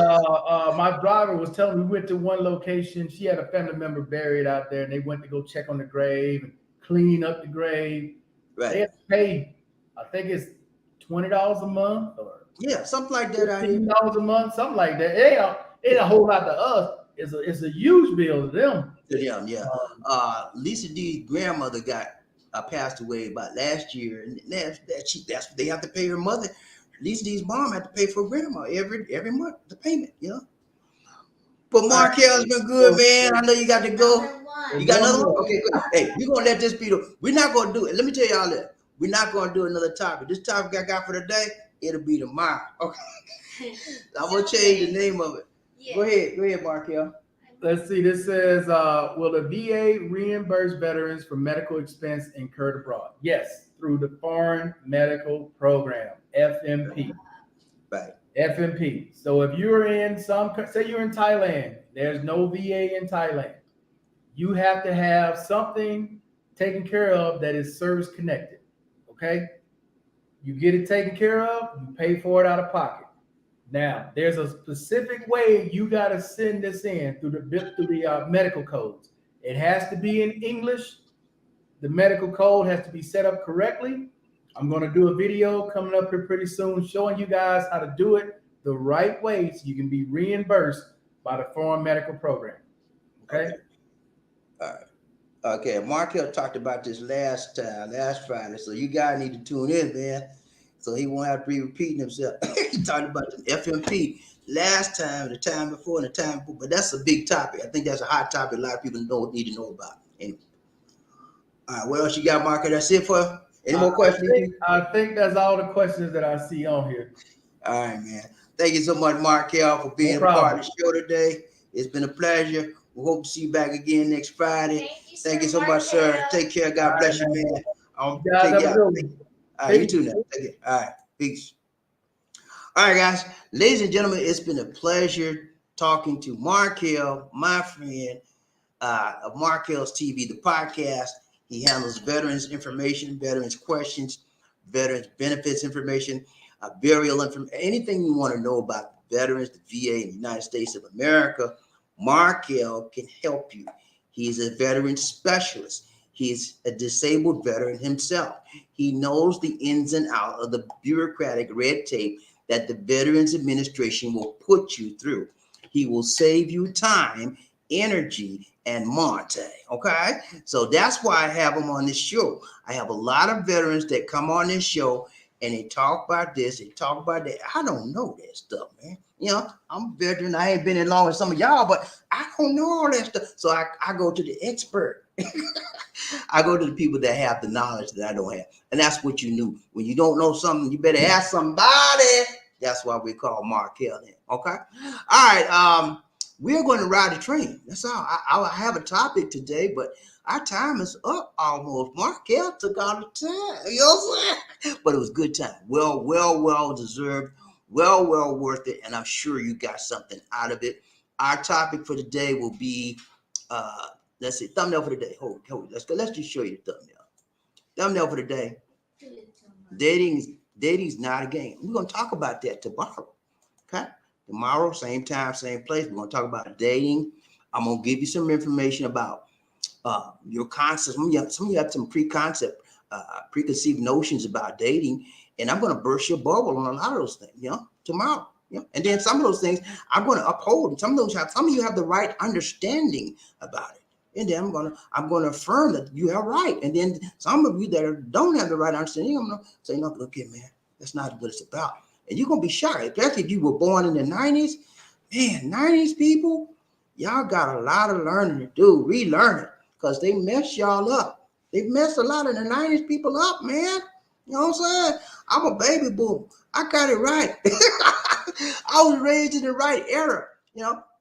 my driver was telling me we went to one location. She had a family member buried out there, and they went to go check on the grave and clean up the grave. They Right. had to pay, I think it's $20 a month or Yeah, something like that out here. $15 a month, something like that. It ain't a whole lot to us. It's a huge bill to them. To them, yeah. Um, Lisa D's grandmother got passed away about last year, and that's what they have to pay her mother. Lisa D's mom had to pay for grandma every month, the payment, you know. But all right, Markel's been good, so man. I know you got to go. Number one. You got one another one? more. Okay, good. Hey, we're gonna let this be we're not gonna do it. Let me tell y'all that. We're not gonna do another topic. This topic I got for today, it'll be tomorrow. Okay. I'm gonna change the name of it. Yeah. Go ahead, Markel. Let's see. This says, will the VA reimburse veterans for medical expense incurred abroad? Yes, through the Foreign Medical Program, FMP. Right. FMP. So if you're in say you're in Thailand, there's no VA in Thailand. You have to have something taken care of that is service connected. Okay. You get it taken care of, you pay for it out of pocket. Now, there's a specific way you got to send this in through the medical codes. It has to be in English. The medical code has to be set up correctly. I'm going to do a video coming up here pretty soon showing you guys how to do it the right way so you can be reimbursed by the Foreign Medical Program. Okay? All right. Okay, Markel talked about this last Friday, so you guys need to tune in, man. So he won't have to be repeating himself. He talked about the FMP last time, the time before, and the time before, but that's a big topic. I think that's a hot topic a lot of people need to know about. Anyway. All right, what else you got, Markel? That's it for any more questions? I think that's all the questions that I see on here. All right, man. Thank you so much, Markel, for being a part of the show today. It's been a pleasure. We hope to see you back again next Friday. Thank you so much, sir. Take care. God bless you, man. Take care. All right, you too now. Take care. All right, peace. All right, guys. Ladies and gentlemen, it's been a pleasure talking to Markel, my friend of Markel's TV, the podcast. He handles veterans information, veterans questions, veterans benefits information, burial information, anything you want to know about veterans, the VA, in the United States of America. Markel can help you. He's a veteran specialist. He's a disabled veteran himself. He knows the ins and outs of the bureaucratic red tape that the Veterans Administration will put you through. He will save you time, energy, and money. Okay? So that's why I have him on this show. I have a lot of veterans that come on this show and they talk about this, they talk about that. I don't know that stuff, man. You know, I'm a veteran. I ain't been in long as some of y'all, but I don't know all that stuff. So I go to the expert. I go to the people that have the knowledge that I don't have. And that's what you knew. When you don't know something, you better ask somebody. That's why we call Markel then. Okay? All right. We're going to ride the train. That's all. I have a topic today, but our time is up almost. Markel took all the time. You know what I'm saying? But it was good time. Well deserved. Well worth it. And I'm sure you got something out of it. Our topic for today will be, let's see, thumbnail for the day. Hold, let's go. Let's just show you the thumbnail. Thumbnail for the day. Dating's not a game. We're going to talk about that tomorrow. Okay? Tomorrow, same time, same place. We're going to talk about dating. I'm going to give you some information about your concepts. Some of you have some preconceived notions about dating, and I'm going to burst your bubble on a lot of those things, tomorrow. And then some of those things I'm going to uphold, and some of you have the right understanding about it. And then I'm going to affirm that you are right. And then some of you that don't have the right understanding, I'm going to say, no, look here, man, that's not what it's about. And you're going to be shocked, especially if you were born in the 90s. Man, 90s people, y'all got a lot of learning to do, relearning, because they mess y'all up. They messed a lot of the 90s people up, man. You know what I'm saying? I'm a baby boom. I got it right. I was raised in the right era,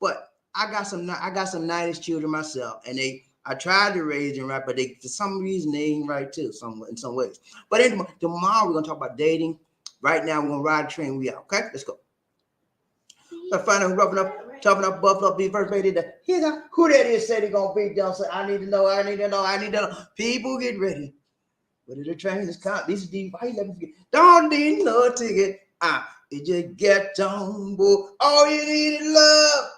but I got some 90s children myself, and I tried to raise them right, but for some reason they ain't right too, in some ways. But anyway, tomorrow we're gonna talk about dating. Right now we're gonna ride the train. We out. Okay, let's go. Find out roughing up, chopping up Buffalo beef first lady. Who that is said he gonna beat down. So I need to know. I need to know. I need to know. People get ready. But the train is coming. This is the why you let me forget. Don't need no ticket. It just get on board. All you need is love.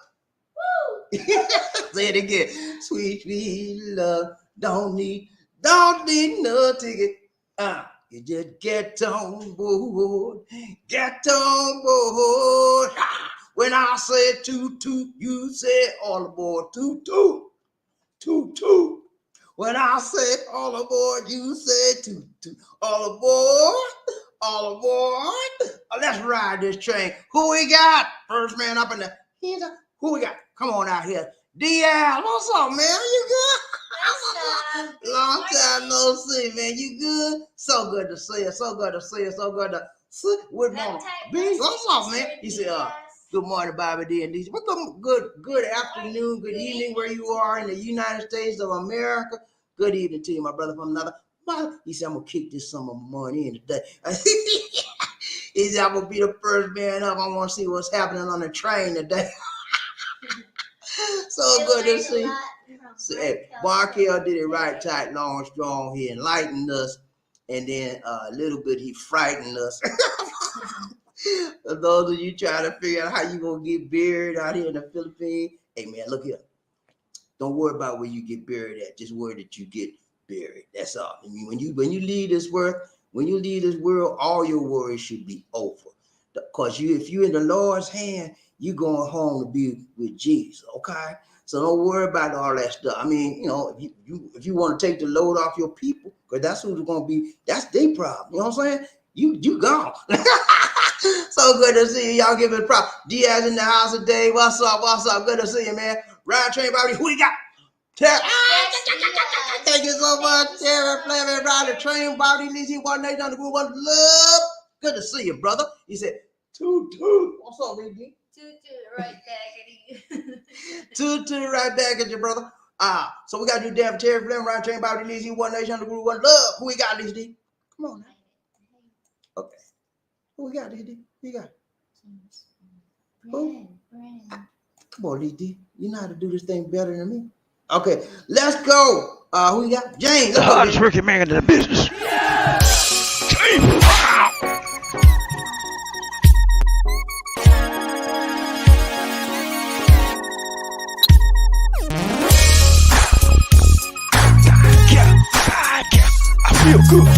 Woo! Say it again. Sweet, sweet love. Don't need no ticket. You just get on board. Get on board. When I say toot toot, you say all aboard. Toot toot. Toot toot. When I say all aboard, you say toot toot. All aboard. All aboard. Let's ride this train. Who we got? First man up in the. Who we got? Come on out here. DL, what's up, man? You good? Long time no see, man. You good? So good to see you. So good to see you. So good to see. Good morning. B, what's up, man? He said, good morning, BobbieD and DC. Good afternoon, good evening, where you are in the United States of America. Good evening to you, my brother from another. He said, I'm going to kick this sum of money in today. He said, I'm going to be the first man up. I want to see what's happening on the train today. So good to see you. So, hey, Barkell did it right, tight, long, strong. He enlightened us. And then a little bit, he frightened us. For those of you trying to figure out how you going to get buried out here in the Philippines, hey, man, look here. Don't worry about where you get buried at. Just worry that you get buried. That's all. I mean, when you leave this world, all your worries should be over. Because if you're in the Lord's hand, you're going home to be with Jesus, okay? So don't worry about all that stuff. I mean, you know, if you want to take the load off your people, because that's who's going to be, that's their problem. You know what I'm saying? You gone. So good to see you. Y'all give it a prop. Diaz in the house today. What's up? What's up? Good to see you, man. Ride train, BobbieD. Who we got? Thank you so much. Terry Flavor, ride the train, BobbieD, Lizzie, one nation on the group, one love. Good to see you, brother. He said, toot toot. What's up, Lizzie? Toot toot, right back at you. Toot toot, right back at you, brother. So we got to do damn Terry Flavor, ride train, BobbieD, Lizzie, one nation on the group, one love. Who we got, Lizzie? Come on now. Okay. Who we got, Lizzie? Who you got? Who? Come on, Lizzie. You know how to do this thing better than me. Okay, let's go. Who we got? James. The hardest working man in the business. Yeah! James. Wow. I feel good.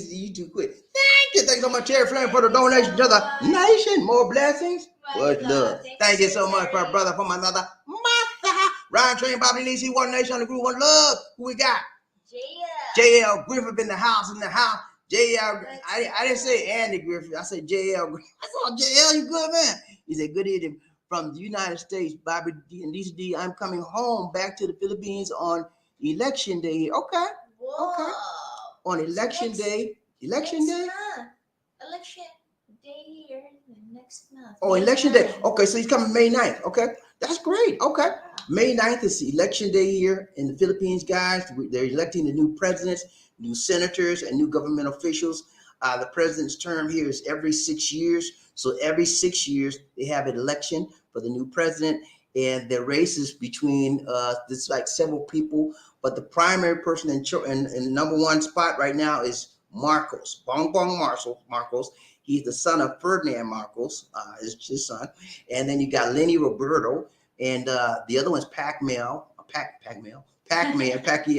You too quick. Thank you. Thank you so much, Cherry Flame, for the donation to the nation. More blessings. Much love. Thank you so much, my brother, from another mother. Ryan Train, BobbieD, Lizzie, one nation on the group, one love. Who we got? JL Griffith in the house. JL, I didn't say Andy Griffith. I said JL Griffith. I saw JL, you good, man. He said, good evening from the United States, BobbieD and D. I'm coming home back to the Philippines on election day. Okay. Whoa. Okay. On election day. Election day here next month. Oh, election day. Okay, so he's coming May 9th. Okay, that's great. Okay, May 9th is election day here in the Philippines, guys. They're electing the new presidents, new senators, and new government officials. The president's term here is every 6 years. So every 6 years, they have an election for the new president. And the race is between, there's like several people. But the primary person in number one spot right now is Marcos, Bongbong Marcos. He's the son of Ferdinand Marcos, is his son. And then you got Lenny Roberto, and the other one's Pacquiao,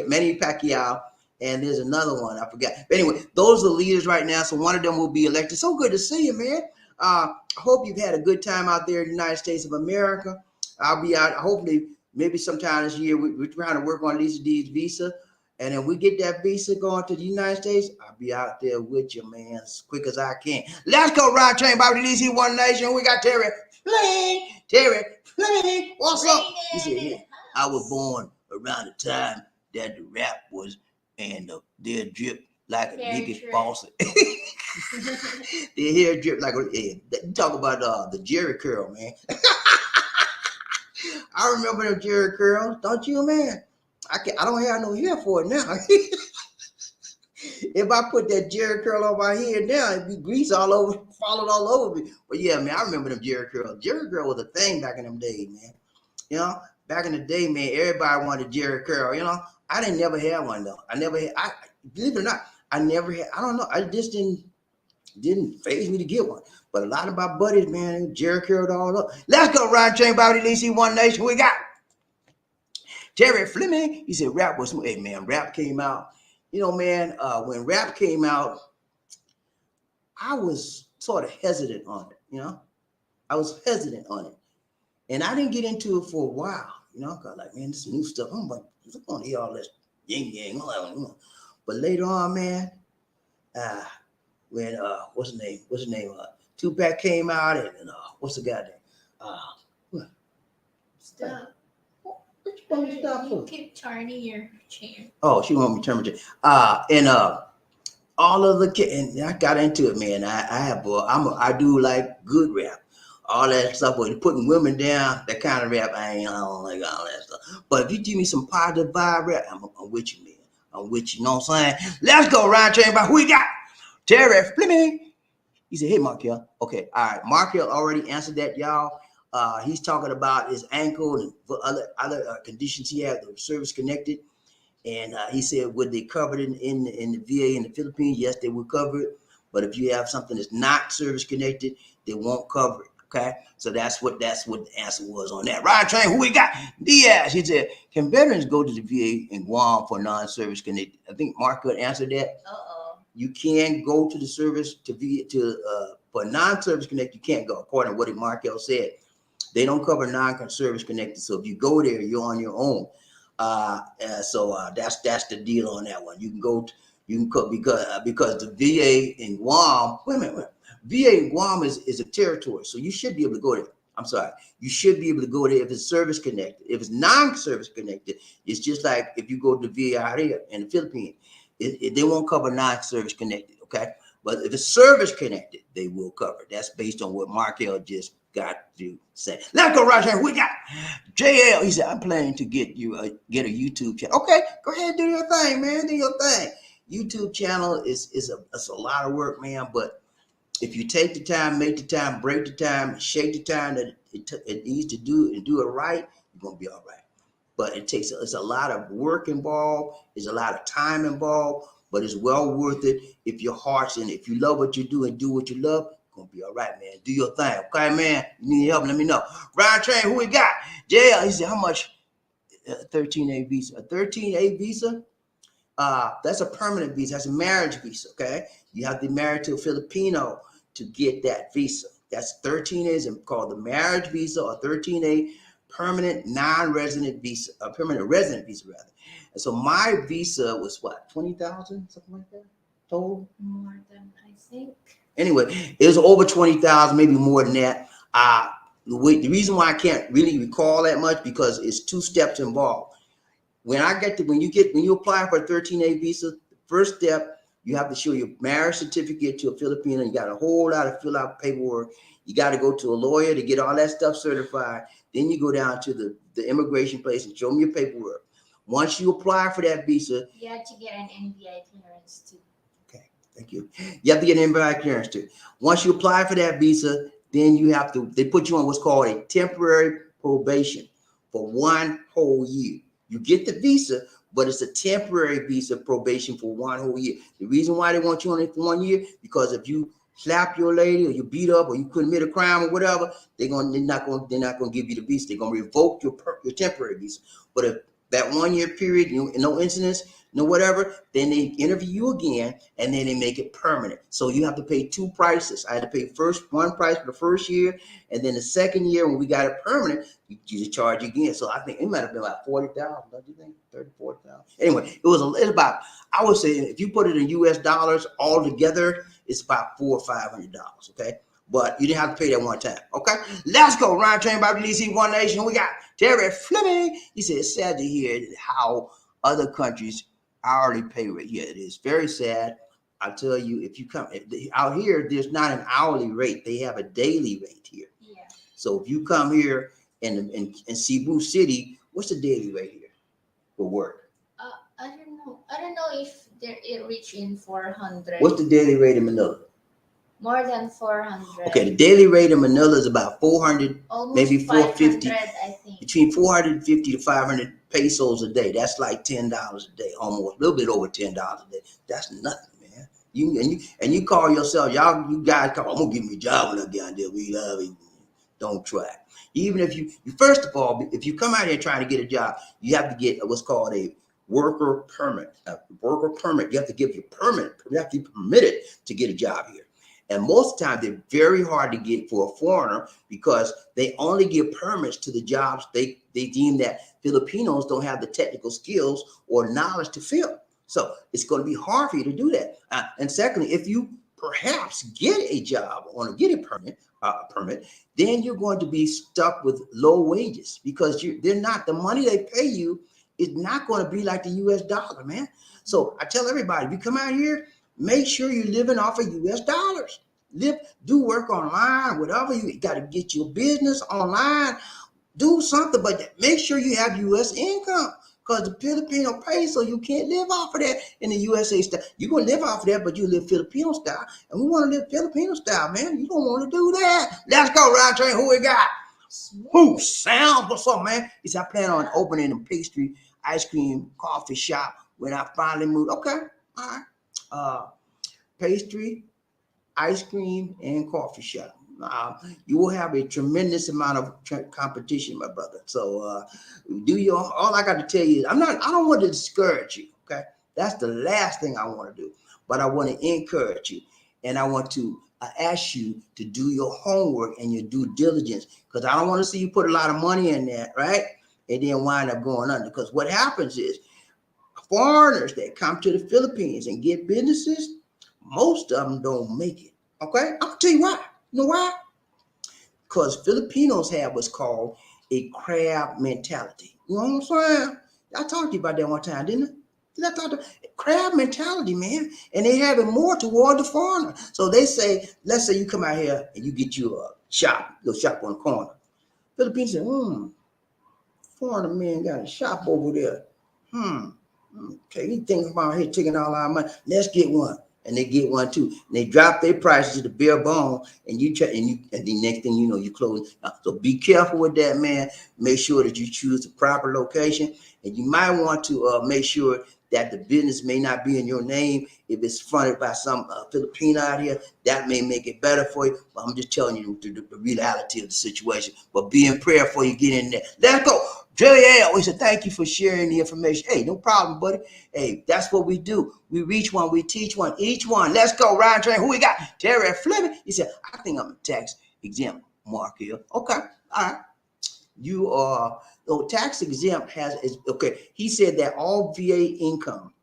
Manny Pacquiao, and there's another one, I forgot. But anyway, those are the leaders right now, so one of them will be elected. So good to see you, man. I hope you've had a good time out there in the United States of America. I'll be out, hopefully, maybe sometime this year. We're trying to work on Lisa D's visa. And then we get that visa going to the United States, I'll be out there with you, man, as quick as I can. Let's go, Ryan Train, Bobby DC, One Nation. We got Terry Fling. Terry Fling, what's up? He said, yeah, I was born around the time that the rap was, and their drip like a nigga faucet. Their hair drip like a, you talk about the Jerry curl, man. I remember them Jerry curls, don't you, man? I don't have no hair for it now. If I put that Jerry curl on my head now, it'd be grease all over, falling all over me. But yeah, man, I remember them Jerry curls. Jerry curl was a thing back in them days, man. You know, back in the day, man, everybody wanted Jerry curl. You know, I didn't never have one though. I never had. I believe it or not, I never had. I don't know. I just didn't phase me to get one. But a lot of my buddies, man, Jerry curled all up. Let's go, Ryan Train, Bobby DC, One Nation. We got Terry Fleming. He said rap was, hey man, rap came out. You know, man, when rap came out, I was sort of hesitant on it, you know? I was hesitant on it. And I didn't get into it for a while, you know, because like, man, this new stuff, I'm like, I want to hear all this yin yang. But later on, man, when what's his name? Tupac came out, and what's the guy name? Stop. Stop You keep turning your chair. Oh, she want me to turn my chair. And all of the kids, and I got into it, man. I do like good rap. All that stuff with putting women down, that kind of rap, I don't like all that stuff. But if you give me some positive vibe rap, I'm with you, man. I'm with you, you know what I'm saying? Let's go, Ryan Train, who we got? Terry Fleming. He said, hey, Markel. Okay, all right. Markel already answered that, y'all. He's talking about his ankle and other conditions he had that were service connected. And he said, would they cover it in the VA in the Philippines? Yes, they would cover it. But if you have something that's not service connected, they won't cover it. Okay, so that's what the answer was on that. Ryan Train, who we got? Diaz. He said, can veterans go to the VA in Guam for non-service connected? I think Mark could answer that. You can go to the service for non-service connected. You can't go, according to what Markel said. They don't cover non-service connected. So if you go there, you're on your own. So that's the deal on that one. You can go. You can go because the VA in Guam. Wait a minute. VA in Guam is a territory, so you should be able to go there. I'm sorry. You should be able to go there if it's service connected. If it's non-service connected, it's just like if you go to the VA out here in the Philippines, they won't cover non-service connected, okay? But if it's service connected, they will cover. That's based on what Markel just got to say. Let's go right here. We got JL. He said, I'm planning to get a YouTube channel. Okay, go ahead and do your thing, man. Do your thing. YouTube channel is a lot of work, man, but if you take the time, make the time, break the time, shake the time that it needs to do and do it right, you're gonna be all right. But it's a lot of work involved, there's a lot of time involved, but it's well worth it if your heart's in it. If you love what you do and do what you love, you're gonna be all right, man. Do your thing, okay, man? You need help, let me know. Ryan Train, who we got? JL, he said, how much 13A visa? A 13A visa? That's a permanent visa. That's a marriage visa, okay? You have to be married to a Filipino to get that visa. That's 13A is called the marriage visa or 13A permanent non-resident visa, a permanent resident visa rather. And so my visa was what, 20,000, something like that total? More than I think. Anyway, it was over 20,000, maybe more than that. The reason why I can't really recall that much because it's two steps involved. When you apply for a 13A visa, the first step, you have to show your marriage certificate to a Filipino. You got a whole lot of fill out paperwork. You got to go to a lawyer to get all that stuff certified. Then you go down to the immigration place and show them your paperwork. Once you apply for that visa, you have to get an NBI clearance too. Okay, thank you. You have to get an NBI clearance too. Once you apply for that visa, then they put you on what's called a temporary probation for 1 whole year. You get the visa, but it's a temporary visa probation for 1 whole year. The reason why they want you on it for 1 year, because if you slap your lady or you beat up or you commit a crime or whatever, they're not gonna give you the visa. They're gonna revoke your temporary visa. But that 1 year period, no incidents, no whatever, then they interview you again, and then they make it permanent. So you have to pay two prices. I had to pay one price for the first year, and then the second year when we got it permanent, you just charge again. So I think it might have been like 40,000. Don't you think? 30, 40,000. Anyway, it's about, I would say if you put it in US dollars all together, it's about $400 or $500. Okay. But you didn't have to pay that one time. Okay, let's go. Ryan Train by DC One Nation. We got Terry Fleming. He said it's sad to hear how other countries hourly pay rate. Yeah, it is very sad. I tell you, if you come out here, there's not an hourly rate. They have a daily rate here. Yeah. So if you come here in Cebu City, what's the daily rate here for work? I don't know. I don't know if it reached in 400. What's the daily rate in Manila? More than 400. Okay, the daily rate in Manila is about 400, almost maybe 450, I think. between 450 to 500 pesos a day. That's like $10 a day, almost a little bit over $10 a day. That's nothing, man. You call yourself, you guys call, I'm gonna give me a job when I get out there. We love it. Don't try. Even if you first of all, if you come out here trying to get a job, you have to get what's called a worker permit. A worker permit. You have to give your permit. You have to be permitted to get a job here. And most of the time, they're very hard to get for a foreigner because they only give permits to the jobs they deem that Filipinos don't have the technical skills or knowledge to fill. So it's going to be hard for you to do that. And secondly, if you perhaps get a job or get a permit, then you're going to be stuck with low wages because they're not, the money they pay you is not going to be like the US dollar, man. So I tell everybody, if you come out here, make sure you're living off of US dollars. Do work online, whatever. You got to get your business online. Do something, but make sure you have US income because the Filipino pay, so you can't live off of that in the USA style. You're going to live off of that, but you live Filipino style. And we want to live Filipino style, man. You don't want to do that. Let's go, Ryan Train. Who we got? Who? Sounds. What's up, man? He said, I plan on opening a pastry, ice cream, coffee shop when I finally move. Okay. All right. Pastry, ice cream, and coffee shop. You will have a tremendous amount of competition, my brother. So all I got to tell you is I don't want to discourage you. Okay. That's the last thing I want to do, but I want to encourage you. And I want to ask you to do your homework and your due diligence because I don't want to see you put a lot of money in that, right? And then wind up going under. Because what happens is foreigners that come to the Philippines and get businesses, most of them don't make it. Okay, I'll tell you why. You know why? Because Filipinos have what's called a crab mentality. You know what I'm saying? I talked to you about that one time, didn't I? Did I talk to crab mentality, man? And they have it more toward the foreigner. So they say, let's say you come out here and you get you a little shop on the corner. Filipinos say, foreigner man got a shop over there. Okay, he thinking about here taking all our money. Let's get one. And they get one too. And they drop their prices to the bare bone, and the next thing you know, you close. So be careful with that, man. Make sure that you choose the proper location, and you might want to make sure that the business may not be in your name. If it's fronted by some Filipino out here, that may make it better for you. But I'm just telling you the reality of the situation. But be in prayer before you get in there. Let's go. JL, we said thank you for sharing the information. Hey, no problem, buddy. Hey, that's what we do. We reach one, we teach one, each one. Let's go, Ryan Train. Who we got? Terry Fleming. He said, I think I'm a tax exempt, Mark here. Okay, all right. You are tax exempt okay. He said that all VA income,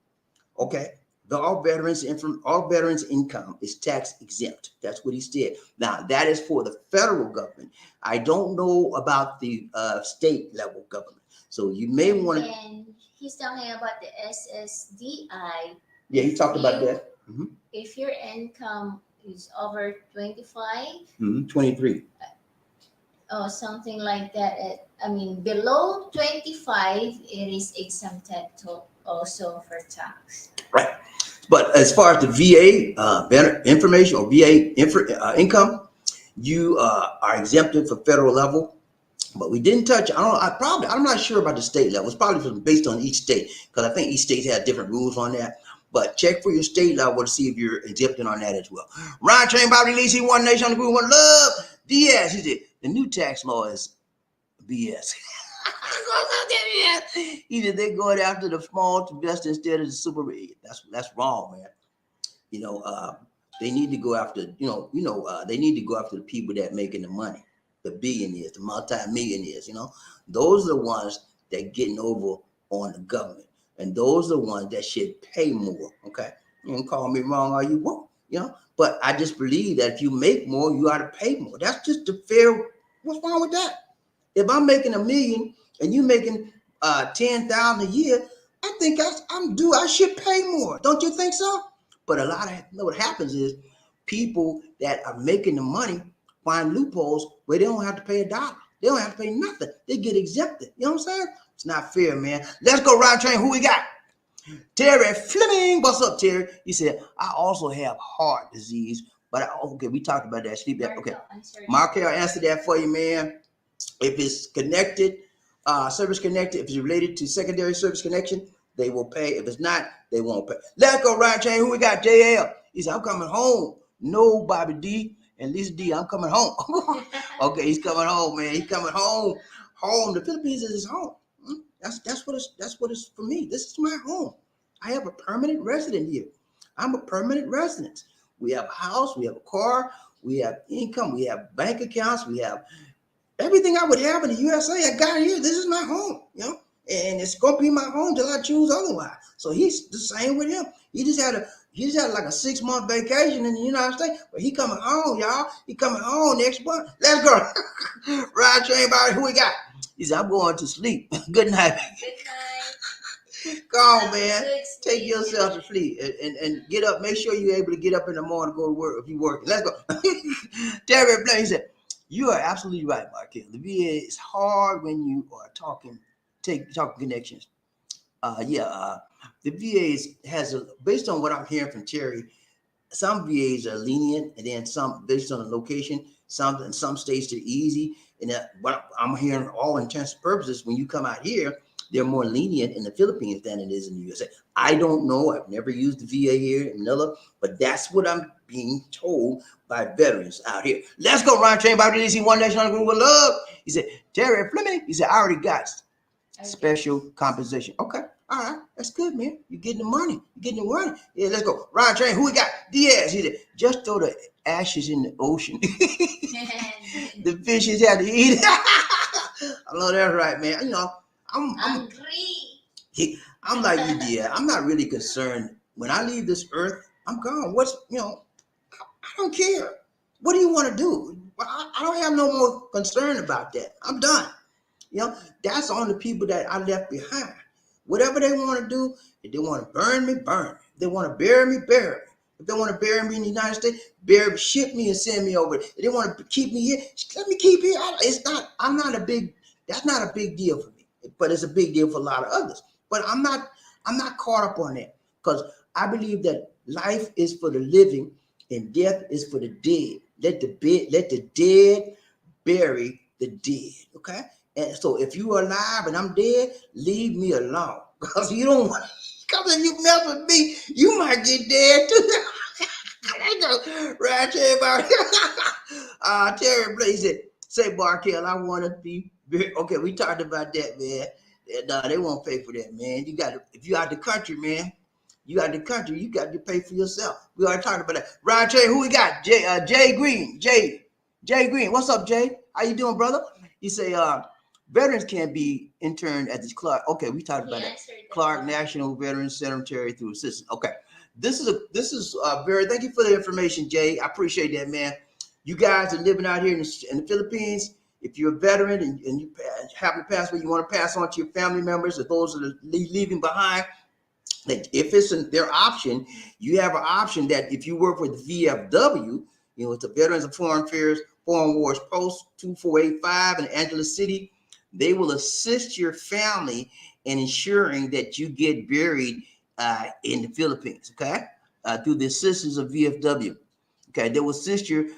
okay, all veterans income is tax exempt. That's what he said. Now that is for the federal government. I don't know about the state level government. So you may want to. And he's talking about the SSDI. Yeah, he talked about that. Mm-hmm. If your income is over 25, 23. Or something like that. Below 25, it is exempted also for tax. Right. But as far as the VA information or VA income, you are exempted for federal level. But we didn't touch. I'm not sure about the state level. It's probably based on each state because I think each state has different rules on that. But check for your state level to see if you're exempted on that as well. Ryan Train, BobbieD, One Nation on the group, one love. DS, he said the new tax law is BS. He said they're going after the small investor instead of the super rich. That's wrong, man. You know, they need to go after, they need to go after the people that making the money, the billionaires, the multi-millionaires, those are the ones that getting over on the government. And those are the ones that should pay more. Okay. You can call me wrong all you want, but I just believe that if you make more, you ought to pay more. That's just the fair. What's wrong with that? If I'm making $1 million and you making 10,000 a year, I think I should pay more. Don't you think so? But what happens is people that are making the money find loopholes where they don't have to pay a dollar. They don't have to pay nothing. They get exempted. You know what I'm saying? It's not fair, man. Let's go round train. Who we got? Terry Fleming. What's up, Terry? He said, I also have heart disease, but okay, we talked about that. Sleep that. Okay. Markel answered that for you, man. If it's connected, service connected, if it's related to secondary service connection, they will pay. If it's not, they won't pay. Let's go round chain. Who we got? JL. He said, I'm coming home. No, BobbieD and Lisa D, I'm coming home. Okay, he's coming home, man. He's coming home. Home. The Philippines is his home. That's what it's for me. This is my home. I have a permanent resident here. I'm a permanent resident. We have a house, we have a car, we have income, we have bank accounts, we have everything I would have in the USA. I got here. This is my home, and it's gonna be my home till I choose otherwise. So he's the same with him. He just had like a 6-month vacation in the United States, but he coming home, y'all. He coming home next month. Let's go. Ride train by who we got? He said, I'm going to sleep. Good night. Good night. Go on, man. Take yourself to sleep and get up. Make sure you're able to get up in the morning to go to work if you're working. Let's go. Terry Blaine, he said, you are absolutely right, Markel. The VA is hard when you are talking connections. The VA has based on what I'm hearing from Terry, some VAs are lenient, and then some based on the location. Some states they're easy, and what I'm hearing, all intents and purposes, when you come out here, they're more lenient in the Philippines than it is in the USA. I don't know. I've never used the VA here in Manila, but that's what I'm being told by veterans out here. Let's go, Ron Train by DC One Nation Group with Love. He said, Terry Fleming. He said, I already got special compensation. Okay. All right. That's good, man. You're getting the money. You're getting the money. Yeah, let's go. Ron Train, who we got? Diaz. He said, just throw the ashes in the ocean. The fishes have to eat it. I know that's right, man. I'm like you, dear. I'm not really concerned. When I leave this earth, I'm gone. I don't care. What do you want to do? I don't have no more concern about that. I'm done. That's on the people that I left behind. Whatever they want to do, if they want to burn me, burn me. If they want to bury me, bury me. If they want to bury me in the United States, ship me and send me over. If they want to keep me here, let me keep here. That's not a big deal for me, but it's a big deal for a lot of others. But I'm not caught up on that, because I believe that life is for the living and death is for the dead. Let the dead bury the dead. Okay. And so if you are alive and I'm dead, leave me alone, because you don't want. Because if you mess with me, you might get dead too. Right, Terry. Terry Blaze said, say, Barkel, I want to be. Okay, we talked about that, man. No, they won't pay for that, man. If you out the country, man, you got to pay for yourself. We already talked about that. Ryan Trey, who we got? Jay Green. Jay Green. What's up, Jay? How you doing, brother? He say, veterans can't be interned at this Clark. Okay, we talked about that. Clark National Veterans Cemetery through assistance. Okay. This is very, thank you for the information, Jay. I appreciate that, man. You guys are living out here in the Philippines. If you're a veteran and you happen to pass away, you want to pass on to your family members or those that are leaving behind, that if it's their option, you have an option that if you work with VFW, it's the Veterans of Foreign Affairs, Foreign Wars Post 2485 in Angeles City, they will assist your family in ensuring that you get buried in the Philippines, okay? Through the assistance of VFW, okay? They will assist your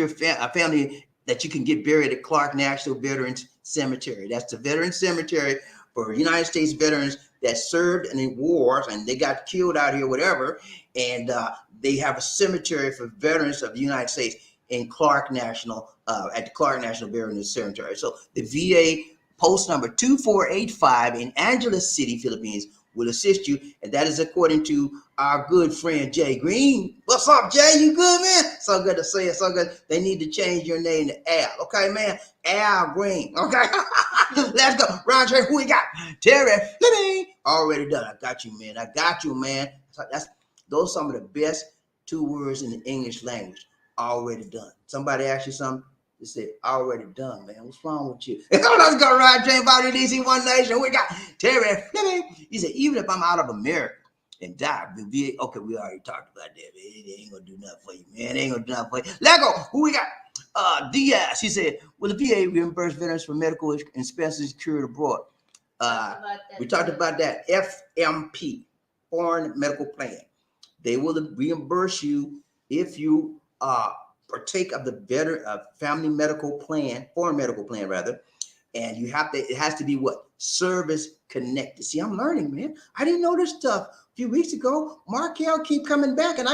family that you can get buried at Clark National Veterans Cemetery. That's the Veterans Cemetery for United States veterans that served in wars and they got killed out here, whatever. And they have a cemetery for veterans of the United States in Clark National, at the Clark National Veterans Cemetery. So the VA post number 2485 in Angeles City, Philippines, will assist you. And that is according to our good friend Jay Green. What's up, Jay? You good, man? So good to see you. So good. They need to change your name to Al. Okay, man? Al Green. Okay. Let's go. Round trip. Who we got? Terry Fleming. Already done. I got you, man. I got you, man. Those are some of the best 2 words in the English language. Already done. Somebody asked you something. They said, already done, man. What's wrong with you? Let's go, Ryan Train, BobbieD, DC, One Nation. We got Terry Fleming. He said, even if I'm out of America and die, okay, we already talked about that, man. It ain't gonna do nothing for you, man. It ain't gonna do nothing for you. Let's go. Who we got? Diaz. He said, will the VA reimburse veterans for medical expenses cured abroad? We talked about that. FMP, Foreign Medical Plan. They will reimburse you if you partake of the family medical plan, foreign medical plan rather, and it has to be what? Service connected. See, I'm learning, man. I didn't know this stuff a few weeks ago. Markel keep coming back, and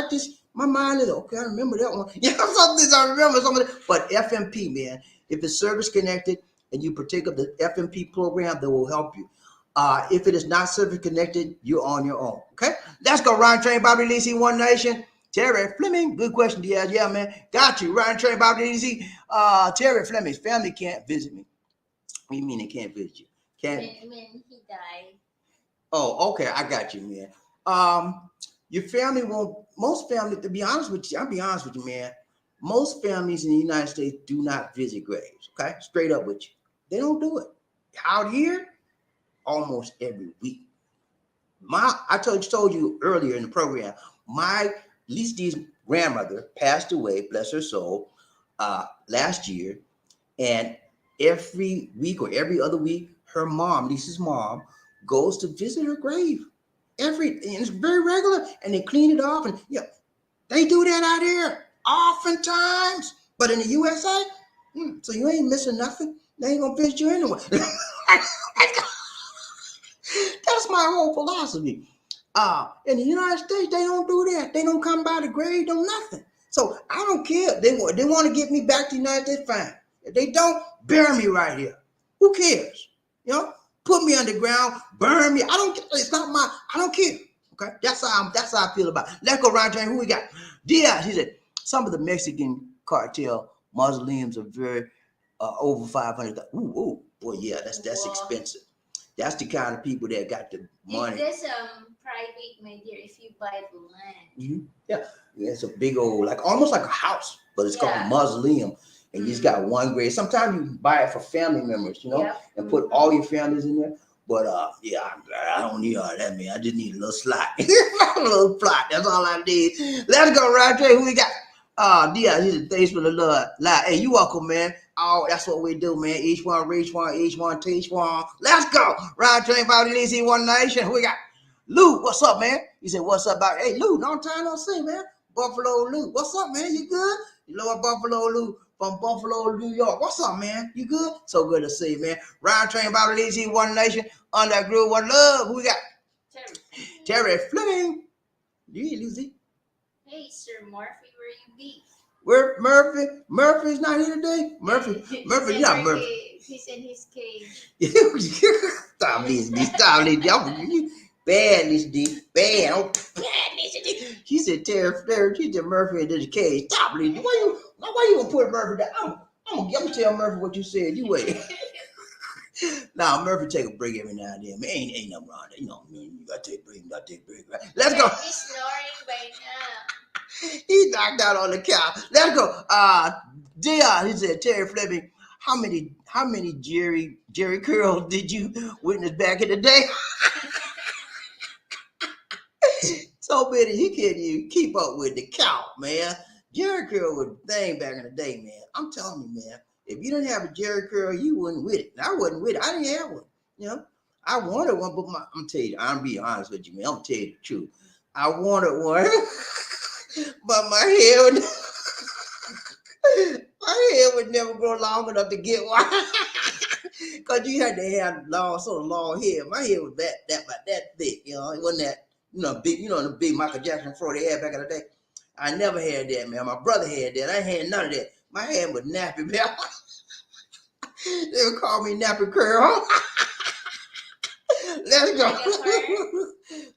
my mind is okay. I remember that one. Yeah, some things I remember, some of it. But FMP, man, if it's service connected and you partake of the FMP program, that will help you. If it is not service connected, you're on your own. Okay, let's go. Ryan Train, BobbieD, DC, One Nation. Terry Fleming, good question, Diaz. Yeah, man. Got you. Ryan Train, BobbieD, DC. Terry Fleming's family can't visit me. What do you mean they can't visit you? Can't. When he died. Oh, okay. I got you, man. Your family won't. Most families, to be honest with you, I'll be honest with you, man. Most families in the United States do not visit graves. Okay, straight up with you. They don't do it. Out here, almost every week. I told you earlier in the program, my Lisa's grandmother passed away, bless her soul, last year. And every week or every other week, her mom, Lisa's mom, goes to visit her grave. And it's very regular. And they clean it off. And yeah, they do that out here oftentimes. But in the USA, so you ain't missing nothing. They ain't gonna visit you anyway. That's my whole philosophy. In the United States, they don't do that. They don't come by the grave, don't nothing. So I don't care. They want to get me back to the United States, fine. If they don't, bury me right here. Who cares? You know, put me underground, burn me. It's not I don't care. Okay, that's how I feel about it. Let's go, Ryan Train. Who we got? Diaz. He said some of the Mexican cartel mausoleums are very over 500. Ooh, boy, yeah, that's expensive. That's the kind of people that got the money. It's private, my dear, if you buy the land. Mm-hmm. Yeah, it's a big old, almost like a house, but it's called a mausoleum. And you just got one grave. Sometimes you buy it for family members, and put all your families in there. But I don't need all that, man. I just need a little slot. A little plot. That's all I need. Let's go, Roger. Who we got? Diaz, he said, thanks for the love. Hey, you welcome, man. Oh, that's what we do, man. Each one, reach one, each one, teach one. Let's go. Ryan Train, BobbieD, DC, One Nation. Who we got? Lou, what's up, man? He said, what's up, about? Hey, Lou, long time no see, man. Buffalo Lou. What's up, man? You good? You know what, Buffalo Lou from Buffalo, New York. What's up, man? You good? So good to see you, man. Ryan Train, BobbieD, DC, One Nation. On that group, one love. Who we got? Terry Fleming. You, Lucy. Hey, Sir Murphy, where you be? Where Murphy? Murphy's not here today. Murphy, you're not Murphy. He's in his cage. Stop this. You bad, this D. Bad. Oh, bad, this D. She said, Terry, she said Murphy in the cage. Stop, Lizzie. Why you gonna put Murphy down? I'm gonna tell Murphy what you said. You wait. Nah, Murphy take a break every now and then. Man, ain't nothing wrong there. You know, man, you gotta take a break. Right? Let's go. He's snoring by now. He knocked out on the couch. Let's go. Dion, he said, Terry Fleming, how many Jerry curls did you witness back in the day? So many, he can't even keep up with the count, man. Jerry curl was a thing back in the day, man. I'm telling you, man. If you didn't have a Jerry curl, you wasn't with it. I wasn't with it. I didn't have one. You know, I wanted one, but I'm telling you, I'm being honest with you, man. I'm gonna tell you the truth. I wanted one, but my hair would never grow long enough to get one. Cause you had to have long hair. My hair was about that thick. You know, it wasn't that big. You know the big Michael Jackson fro they had back in the day. I never had that, man. My brother had that. I had none of that. My hair was nappy, man. They'll call me Nappy Curl. Let's go.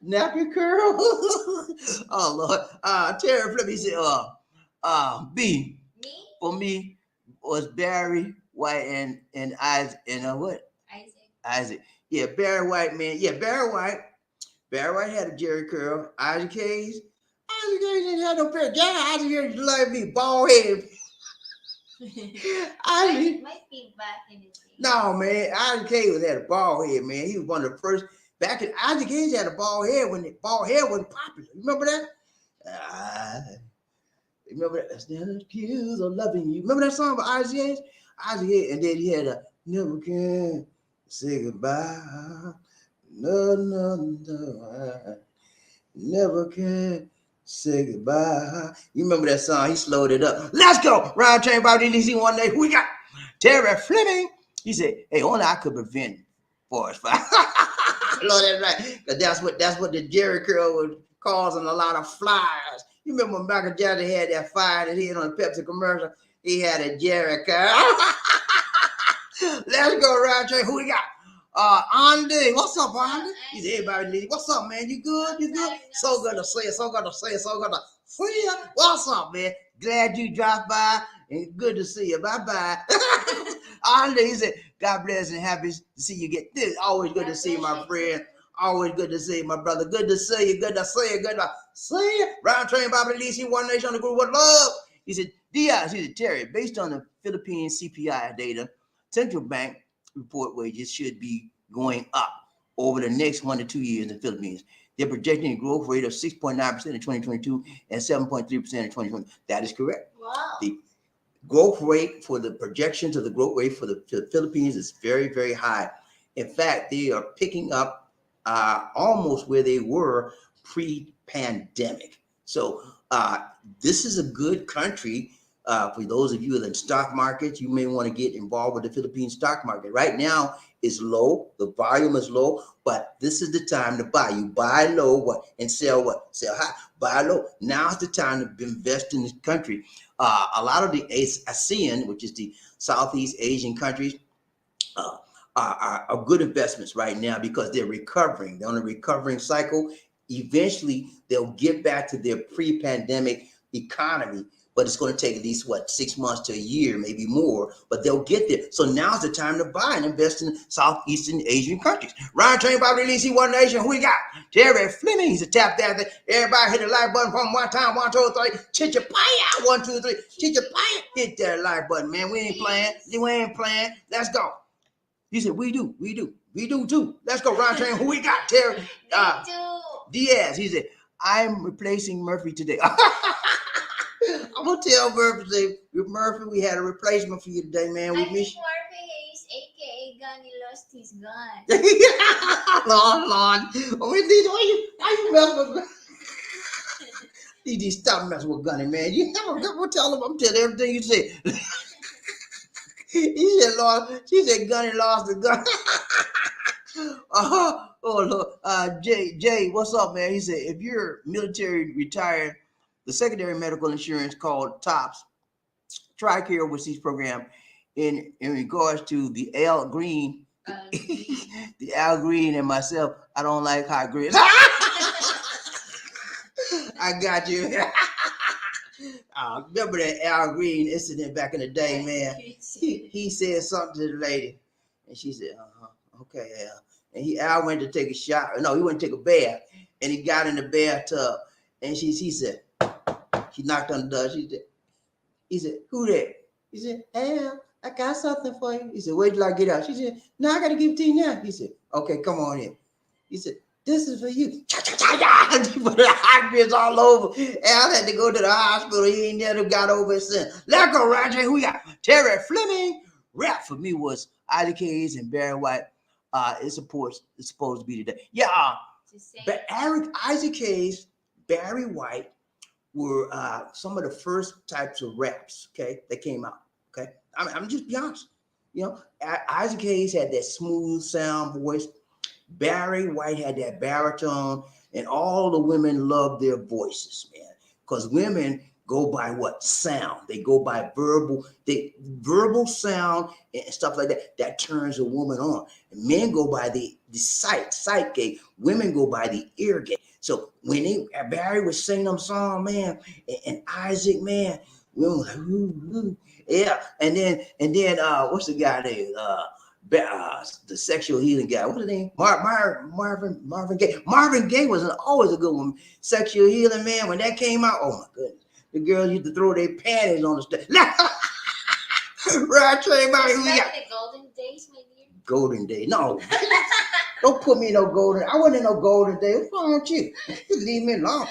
Nappy Curl. Oh Lord. Terry Flip, he said, B Me? for me was Barry White and Isaac and what? Isaac. Yeah, Barry White, man. Yeah, Barry White. Barry White had a Jerry curl. Isaac Hayes. Isaac Hayes didn't have no pair. Isaac Hayes like me, bald head. Might be back in his day. No, man. Isaac Hayes had a bald head, man. He was one of the first. Back in Isaac Hayes had a bald head when the bald hair wasn't popular. You remember that? Remember that? That's not accused of loving you. Remember that song by Isaac Hayes? Isaac Hayes, and then he had a never can say goodbye. No. I never can say goodbye. You remember that song? He slowed it up. Let's go. Round train by DC one day. We got Terry Fleming. He said, hey, only I could prevent forest fire. Lord, that's right. Because that's what the Jerry curl was causing a lot of flyers. You remember when Michael Jackson had that fire that he had on the Pepsi commercial? He had a Jerry curl. Let's go, round train. Who we got? Andy. What's up, Andy? He said, everybody, what's up, man? You good? You good? So good to see you. So good to see you. So good to see you. What's up, man? Glad you dropped by and good to see you. Bye-bye. Andy, he said, God bless and happy to see you get this. Always good to see you, my friend. Always good to see you, my brother. Good to see you. Good to see you. Good to see you. Round train, BobbieD, see One Nation on the group with love. He said, Diaz, he said, Terry, based on the Philippine CPI data, central bank report wages should be going up over the next 1 to 2 years in the Philippines. They're projecting a growth rate of 6.9% in 2022 and 7.3% in 2020. That is correct. Wow. The growth rate for the projections of the growth rate for the Philippines is very, very high. In fact, they are picking up almost where they were pre-pandemic. So this is a good country. For those of you in the stock market, you may want to get involved with the Philippine stock market. Right now, it's low. The volume is low, but this is the time to buy. You buy low, what, and sell what? Sell high. Buy low. Now's the time to invest in this country. A lot of the ASEAN, which is the Southeast Asian countries, are good investments right now because they're recovering. They're on a recovering cycle. Eventually, they'll get back to their pre-pandemic economy. But it's going to take at least, 6 months to a year, maybe more, but they'll get there. So now's the time to buy and invest in Southeastern Asian countries. Round train, BobbieD, see One Nation. Who we got? Terry Fleming. He's a tap that. Everybody hit the like button from one time. 1, 2, 3. Chichapaya. 1, 2, 3. Chichapaya. Hit that like button, man. We ain't playing. We ain't playing. Let's go. He said, we do too. Let's go, round train. Who we got? Terry Diaz. He said, I'm replacing Murphy today. I'm gonna tell Murphy, we had a replacement for you today, man. I think Murphy Hayes, aka Gunny, lost his gun. Lord. Why you messing with Need stop messing with Gunny, man. You never tell him. I'm telling everything you say. He said, Lord, she said Gunny lost the gun. Oh Lord. Jay, what's up, man? He said, if you're military retired, the secondary medical insurance called TOPS, TRICARE overseas program in regards to the Al Green, the Al Green and myself, I don't like high grades. I got you. Remember that Al Green incident back in the day, man? He said something to the lady, and she said, okay, Al. And Al went to take a shower. No, he went to take a bath, and he got in the bathtub, and he said, she knocked on the door. He said, who that? He said, Al, I got something for you. He said, wait till I get out. She said, no, I got to give it to you now. He said, okay, come on in. He said, this is for you. He put the hot grits all over. Al had to go to the hospital. He ain't never got over it since. Let's go, Roger. Who got? Terry Fleming. Rap for me was Isaac Hayes and Barry White. It's supposed to be today. Yeah. But Isaac Hayes, Barry White were some of the first types of raps, okay, that came out, okay? I'm just be honest. You know, Isaac Hayes had that smooth sound voice. Barry White had that baritone, and all the women loved their voices, man, because women go by what? Sound. They go by verbal sound and stuff like that. That turns a woman on. And men go by the sight gate. Women go by the ear gate. So when Barry was singing them song, man, and Isaac, man, women were like, ooh. Yeah. And then what's the guy name? The sexual healing guy. What's his name? Marvin Gaye. Marvin Gaye was always a good one. Sexual healing, man. When that came out, oh my goodness. The girls used to throw their panties on the stage. Right, came out. Was that the golden days, my dear? Golden days. No. Don't put me in no golden. I wasn't in no golden days. What's wrong with you? Leave me alone.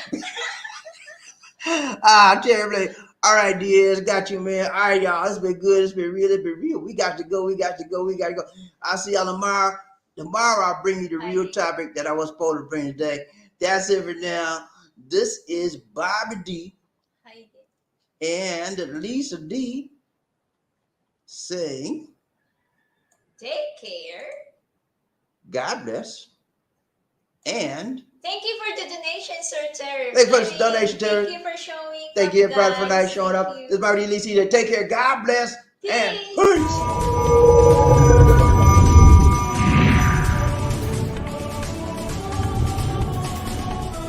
Terribly. All right, dears. Got you, man. All right, y'all. It's been good. It's been real. It's been real. We got to go. I'll see y'all tomorrow. Tomorrow I'll bring you the real topic that I was supposed to bring today. That's it for now. This is BobbieD. And Lisa D saying, take care. God bless. And thank you for the donation, Sir Terry. Thank you for the donation, Terry. Thank you for showing up. Thank you, everybody, for not showing up. This is BobbieD. Take care. God bless. And peace.